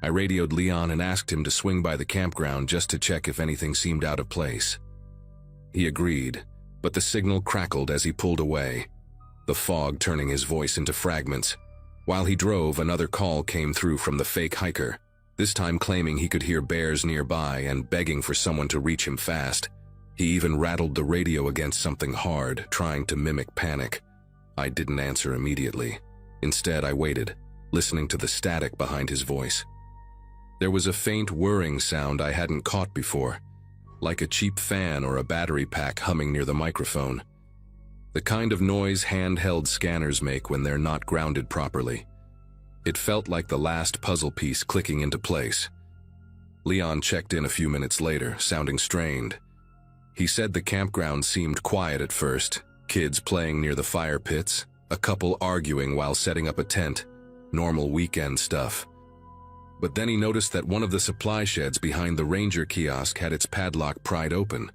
I radioed Leon and asked him to swing by the campground just to check if anything seemed out of place. He agreed, but the signal crackled as he pulled away, the fog turning his voice into fragments. While he drove, another call came through from the fake hiker, this time claiming he could hear bears nearby and begging for someone to reach him fast. He even rattled the radio against something hard, trying to mimic panic. I didn't answer immediately. Instead, I waited, listening to the static behind his voice. There was a faint whirring sound I hadn't caught before, like a cheap fan or a battery pack humming near the microphone. The kind of noise handheld scanners make when they're not grounded properly. It felt like the last puzzle piece clicking into place. Leon checked in a few minutes later, sounding strained. He said the campground seemed quiet at first, kids playing near the fire pits, a couple arguing while setting up a tent, normal weekend stuff. But then he noticed that one of the supply sheds behind the Ranger kiosk had its padlock pried open,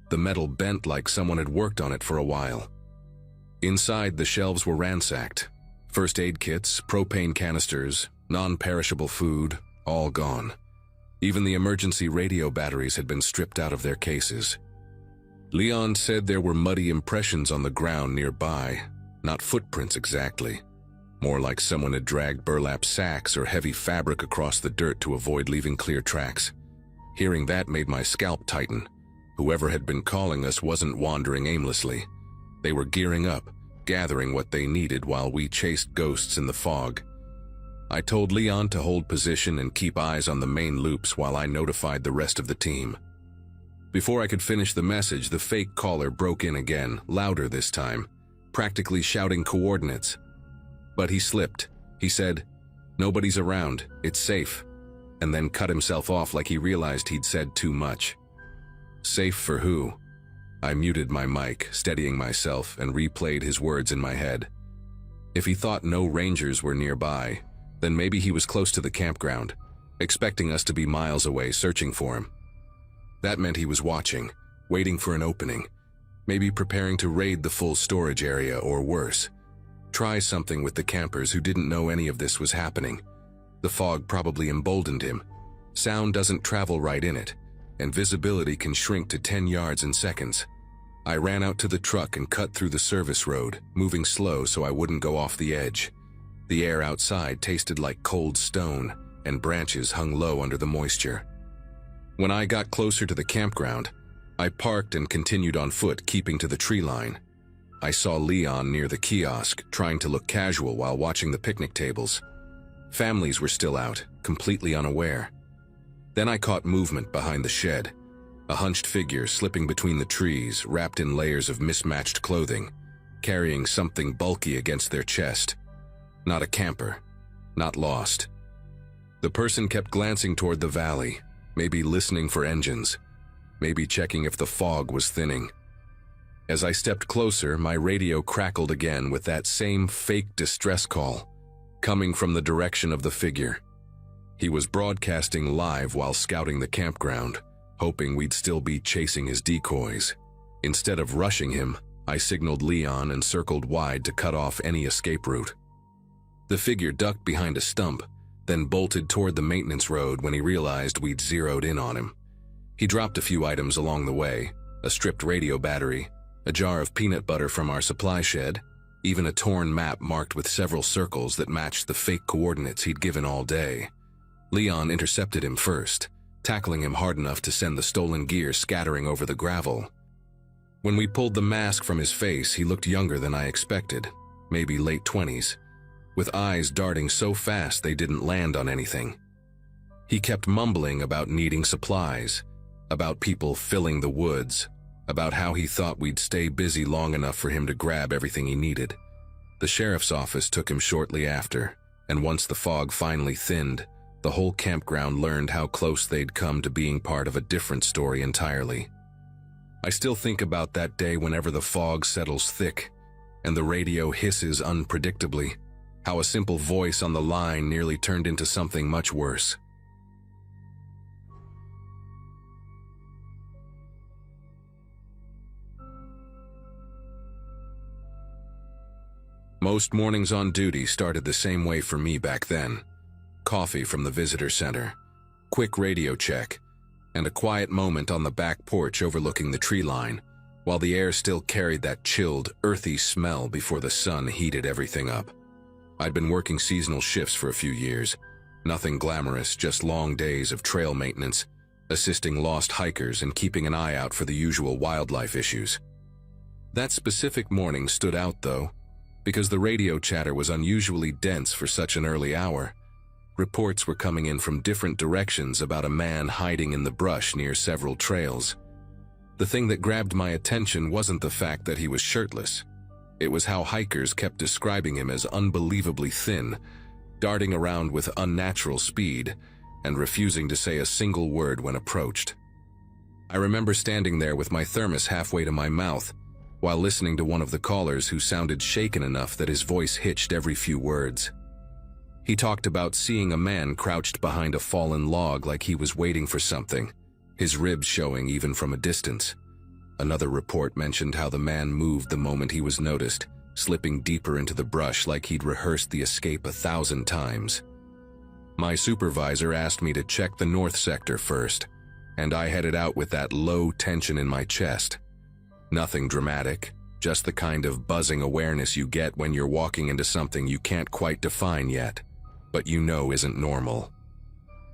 the metal bent like someone had worked on it for a while. Inside, the shelves were ransacked. First aid kits, propane canisters, non-perishable food, all gone. Even the emergency radio batteries had been stripped out of their cases. Leon said there were muddy impressions on the ground nearby, not footprints exactly. More like someone had dragged burlap sacks or heavy fabric across the dirt to avoid leaving clear tracks. Hearing that made my scalp tighten. Whoever had been calling us wasn't wandering aimlessly. They were gearing up, gathering what they needed while we chased ghosts in the fog. I told Leon to hold position and keep eyes on the main loops while I notified the rest of the team. Before I could finish the message, the fake caller broke in again, louder this time, practically shouting coordinates. But he slipped. He said, "Nobody's around, it's safe," and then cut himself off like he realized he'd said too much. Safe for who? I muted my mic, steadying myself, and replayed his words in my head. If he thought no rangers were nearby, then maybe he was close to the campground, expecting us to be miles away searching for him. That meant he was watching, waiting for an opening, maybe preparing to raid the full storage area or worse. Try something with the campers who didn't know any of this was happening. The fog probably emboldened him. Sound doesn't travel right in it, and visibility can shrink to 10 yards in seconds. I ran out to the truck and cut through the service road, moving slow so I wouldn't go off the edge. The air outside tasted like cold stone, and branches hung low under the moisture. When I got closer to the campground, I parked and continued on foot, keeping to the tree line. I saw Leon near the kiosk, trying to look casual while watching the picnic tables. Families were still out, completely unaware. Then I caught movement behind the shed, a hunched figure slipping between the trees, wrapped in layers of mismatched clothing, carrying something bulky against their chest. Not a camper, not lost. The person kept glancing toward the valley, maybe listening for engines, maybe checking if the fog was thinning. As I stepped closer, my radio crackled again with that same fake distress call, coming from the direction of the figure. He was broadcasting live while scouting the campground, hoping we'd still be chasing his decoys. Instead of rushing him, I signaled Leon and circled wide to cut off any escape route. The figure ducked behind a stump, then bolted toward the maintenance road when he realized we'd zeroed in on him. He dropped a few items along the way, a stripped radio battery, a jar of peanut butter from our supply shed, even a torn map marked with several circles that matched the fake coordinates he'd given all day. Leon intercepted him first, tackling him hard enough to send the stolen gear scattering over the gravel. When we pulled the mask from his face, he looked younger than I expected, maybe late 20s, with eyes darting so fast they didn't land on anything. He kept mumbling about needing supplies, about people filling the woods, about how he thought we'd stay busy long enough for him to grab everything he needed. The sheriff's office took him shortly after, and once the fog finally thinned, the whole campground learned how close they'd come to being part of a different story entirely. I still think about that day whenever the fog settles thick, and the radio hisses unpredictably, how a simple voice on the line nearly turned into something much worse. Most mornings on duty started the same way for me back then. Coffee from the visitor center, quick radio check, and a quiet moment on the back porch overlooking the tree line, while the air still carried that chilled, earthy smell before the sun heated everything up. I'd been working seasonal shifts for a few years, nothing glamorous, just long days of trail maintenance, assisting lost hikers and keeping an eye out for the usual wildlife issues. That specific morning stood out though, because the radio chatter was unusually dense for such an early hour. Reports were coming in from different directions about a man hiding in the brush near several trails. The thing that grabbed my attention wasn't the fact that he was shirtless. It was how hikers kept describing him as unbelievably thin, darting around with unnatural speed, and refusing to say a single word when approached. I remember standing there with my thermos halfway to my mouth, while listening to one of the callers who sounded shaken enough that his voice hitched every few words. He talked about seeing a man crouched behind a fallen log like he was waiting for something, his ribs showing even from a distance. Another report mentioned how the man moved the moment he was noticed, slipping deeper into the brush like he'd rehearsed the escape 1,000 times. My supervisor asked me to check the north sector first, and I headed out with that low tension in my chest. Nothing dramatic, just the kind of buzzing awareness you get when you're walking into something you can't quite define yet, but you know isn't normal.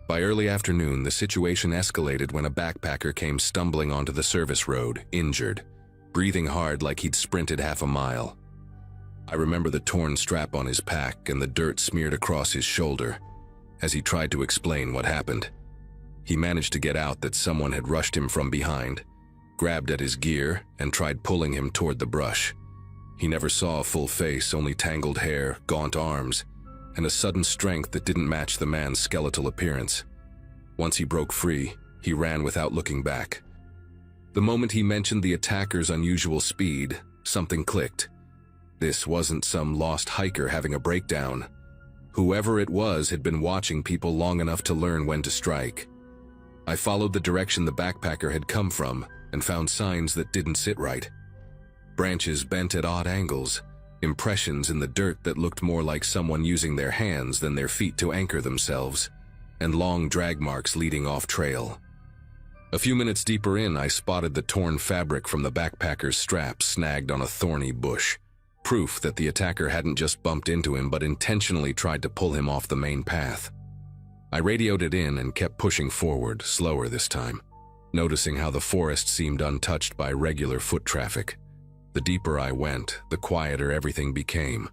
By early afternoon, the situation escalated when a backpacker came stumbling onto the service road, injured, breathing hard like he'd sprinted half a mile. I remember the torn strap on his pack and the dirt smeared across his shoulder as he tried to explain what happened. He managed to get out that someone had rushed him from behind, grabbed at his gear, and tried pulling him toward the brush. He never saw a full face, only tangled hair, gaunt arms, and a sudden strength that didn't match the man's skeletal appearance. Once he broke free, he ran without looking back. The moment he mentioned the attacker's unusual speed, something clicked. This wasn't some lost hiker having a breakdown. Whoever it was had been watching people long enough to learn when to strike. I followed the direction the backpacker had come from and found signs that didn't sit right. Branches bent at odd angles, impressions in the dirt that looked more like someone using their hands than their feet to anchor themselves, and long drag marks leading off trail. A few minutes deeper in, I spotted the torn fabric from the backpacker's strap snagged on a thorny bush, proof that the attacker hadn't just bumped into him but intentionally tried to pull him off the main path. I radioed it in and kept pushing forward, slower this time, noticing how the forest seemed untouched by regular foot traffic. The deeper I went, the quieter everything became,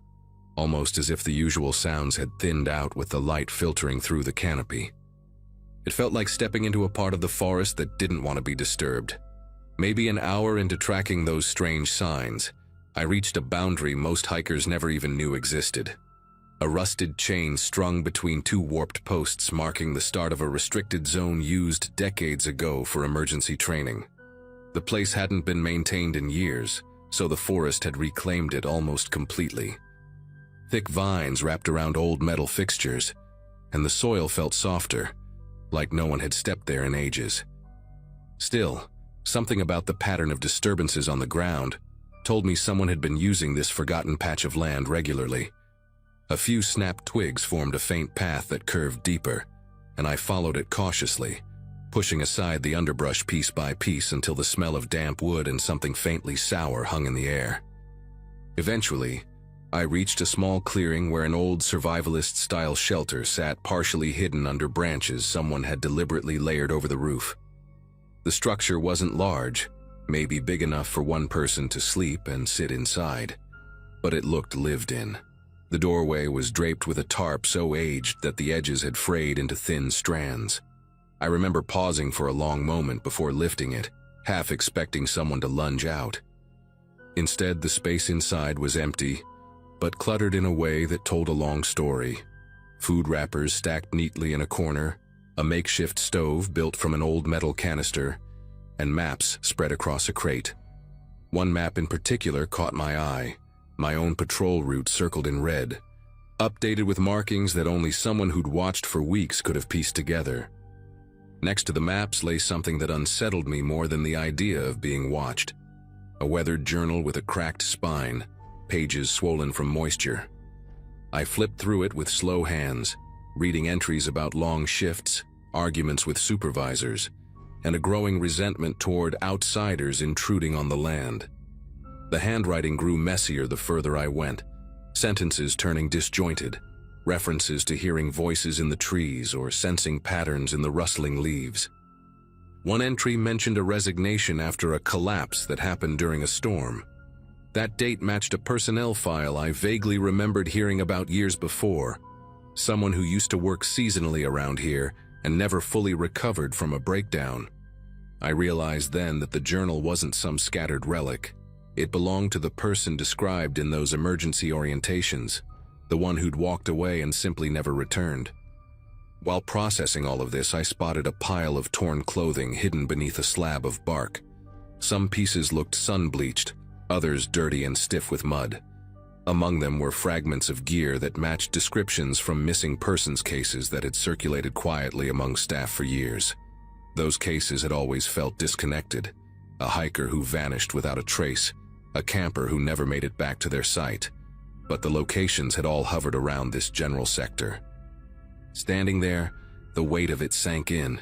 almost as if the usual sounds had thinned out with the light filtering through the canopy. It felt like stepping into a part of the forest that didn't want to be disturbed. Maybe an hour into tracking those strange signs, I reached a boundary most hikers never even knew existed. A rusted chain strung between two warped posts marking the start of a restricted zone used decades ago for emergency training. The place hadn't been maintained in years, so the forest had reclaimed it almost completely. Thick vines wrapped around old metal fixtures, and the soil felt softer, like no one had stepped there in ages. Still, something about the pattern of disturbances on the ground told me someone had been using this forgotten patch of land regularly. A few snapped twigs formed a faint path that curved deeper, and I followed it cautiously, pushing aside the underbrush piece by piece until the smell of damp wood and something faintly sour hung in the air. Eventually, I reached a small clearing where an old survivalist-style shelter sat partially hidden under branches someone had deliberately layered over the roof. The structure wasn't large, maybe big enough for one person to sleep and sit inside, but it looked lived in. The doorway was draped with a tarp so aged that the edges had frayed into thin strands. I remember pausing for a long moment before lifting it, half expecting someone to lunge out. Instead, the space inside was empty, but cluttered in a way that told a long story. Food wrappers stacked neatly in a corner, a makeshift stove built from an old metal canister, and maps spread across a crate. One map in particular caught my eye. My own patrol route circled in red, updated with markings that only someone who'd watched for weeks could have pieced together. Next to the maps lay something that unsettled me more than the idea of being watched. A weathered journal with a cracked spine, pages swollen from moisture. I flipped through it with slow hands, reading entries about long shifts, arguments with supervisors, and a growing resentment toward outsiders intruding on the land. The handwriting grew messier the further I went, sentences turning disjointed, references to hearing voices in the trees or sensing patterns in the rustling leaves. One entry mentioned a resignation after a collapse that happened during a storm. That date matched a personnel file I vaguely remembered hearing about years before, someone who used to work seasonally around here and never fully recovered from a breakdown. I realized then that the journal wasn't some scattered relic. It belonged to the person described in those emergency orientations, the one who'd walked away and simply never returned. While processing all of this, I spotted a pile of torn clothing hidden beneath a slab of bark. Some pieces looked sun-bleached, others dirty and stiff with mud. Among them were fragments of gear that matched descriptions from missing persons cases that had circulated quietly among staff for years. Those cases had always felt disconnected, a hiker who vanished without a trace, a camper who never made it back to their site, but the locations had all hovered around this general sector. Standing there, the weight of it sank in.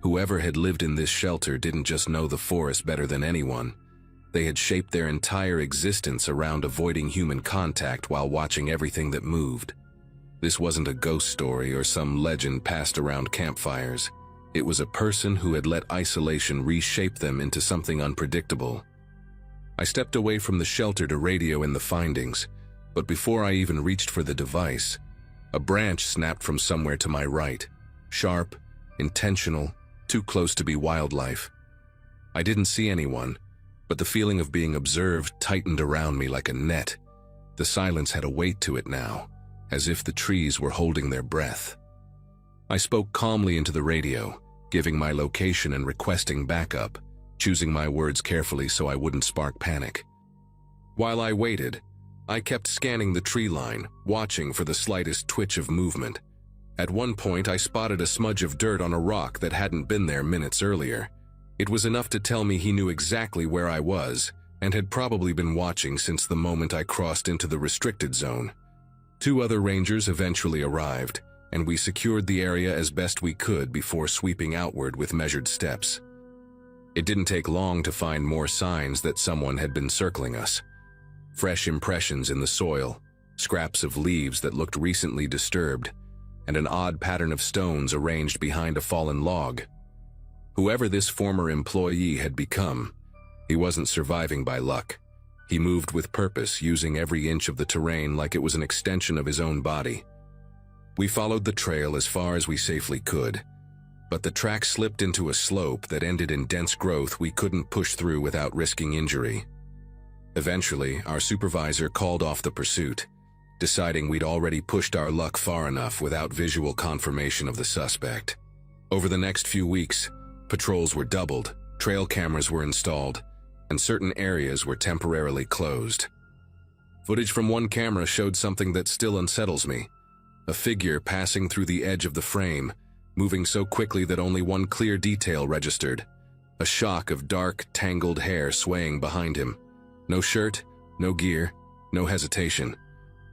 Whoever had lived in this shelter didn't just know the forest better than anyone. They had shaped their entire existence around avoiding human contact while watching everything that moved. This wasn't a ghost story or some legend passed around campfires. It was a person who had let isolation reshape them into something unpredictable. I stepped away from the shelter to radio in the findings, but before I even reached for the device, a branch snapped from somewhere to my right. Sharp, intentional, too close to be wildlife. I didn't see anyone, but the feeling of being observed tightened around me like a net. The silence had a weight to it now, as if the trees were holding their breath. I spoke calmly into the radio, giving my location and requesting backup, choosing my words carefully so I wouldn't spark panic. While I waited, I kept scanning the tree line, watching for the slightest twitch of movement. At one point, I spotted a smudge of dirt on a rock that hadn't been there minutes earlier. It was enough to tell me he knew exactly where I was and had probably been watching since the moment I crossed into the restricted zone. 2 other rangers eventually arrived, and we secured the area as best we could before sweeping outward with measured steps. It didn't take long to find more signs that someone had been circling us. Fresh impressions in the soil, scraps of leaves that looked recently disturbed, and an odd pattern of stones arranged behind a fallen log. Whoever this former employee had become, he wasn't surviving by luck. He moved with purpose, using every inch of the terrain like it was an extension of his own body. We followed the trail as far as we safely could, but the track slipped into a slope that ended in dense growth we couldn't push through without risking injury. Eventually, our supervisor called off the pursuit, deciding we'd already pushed our luck far enough without visual confirmation of the suspect. Over the next few weeks, patrols were doubled, trail cameras were installed, and certain areas were temporarily closed. Footage from one camera showed something that still unsettles me: a figure passing through the edge of the frame, moving so quickly that only one clear detail registered: a shock of dark, tangled hair swaying behind him. No shirt, no gear, no hesitation.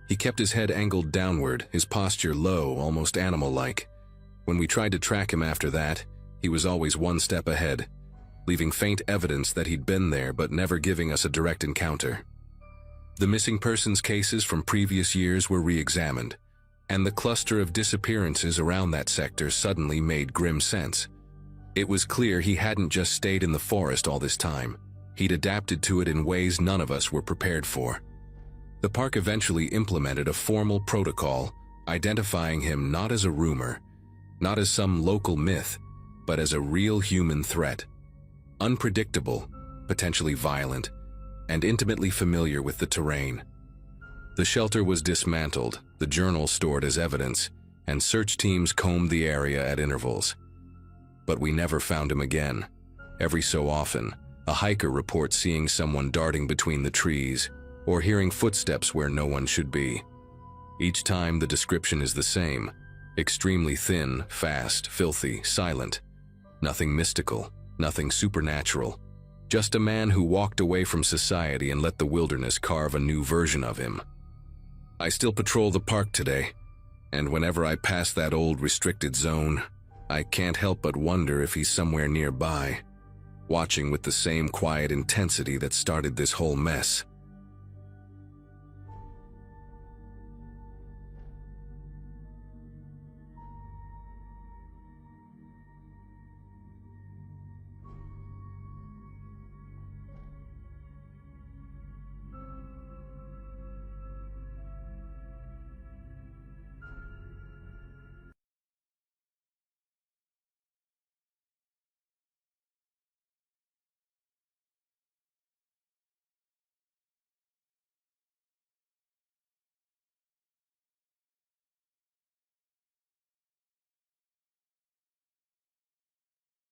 He kept his head angled downward, his posture low, almost animal-like. When we tried to track him after that, he was always one step ahead, leaving faint evidence that he'd been there but never giving us a direct encounter. The missing persons cases from previous years were re-examined, and the cluster of disappearances around that sector suddenly made grim sense. It was clear he hadn't just stayed in the forest all this time. He'd adapted to it in ways none of us were prepared for. The park eventually implemented a formal protocol, identifying him not as a rumor, not as some local myth, but as a real human threat. Unpredictable, potentially violent, and intimately familiar with the terrain. The shelter was dismantled, the journal stored as evidence, and search teams combed the area at intervals. But we never found him again. Every so often, a hiker reports seeing someone darting between the trees, or hearing footsteps where no one should be. Each time the description is the same: extremely thin, fast, filthy, silent. Nothing mystical, nothing supernatural. Just a man who walked away from society and let the wilderness carve a new version of him. I still patrol the park today, and whenever I pass that old restricted zone, I can't help but wonder if he's somewhere nearby, watching with the same quiet intensity that started this whole mess.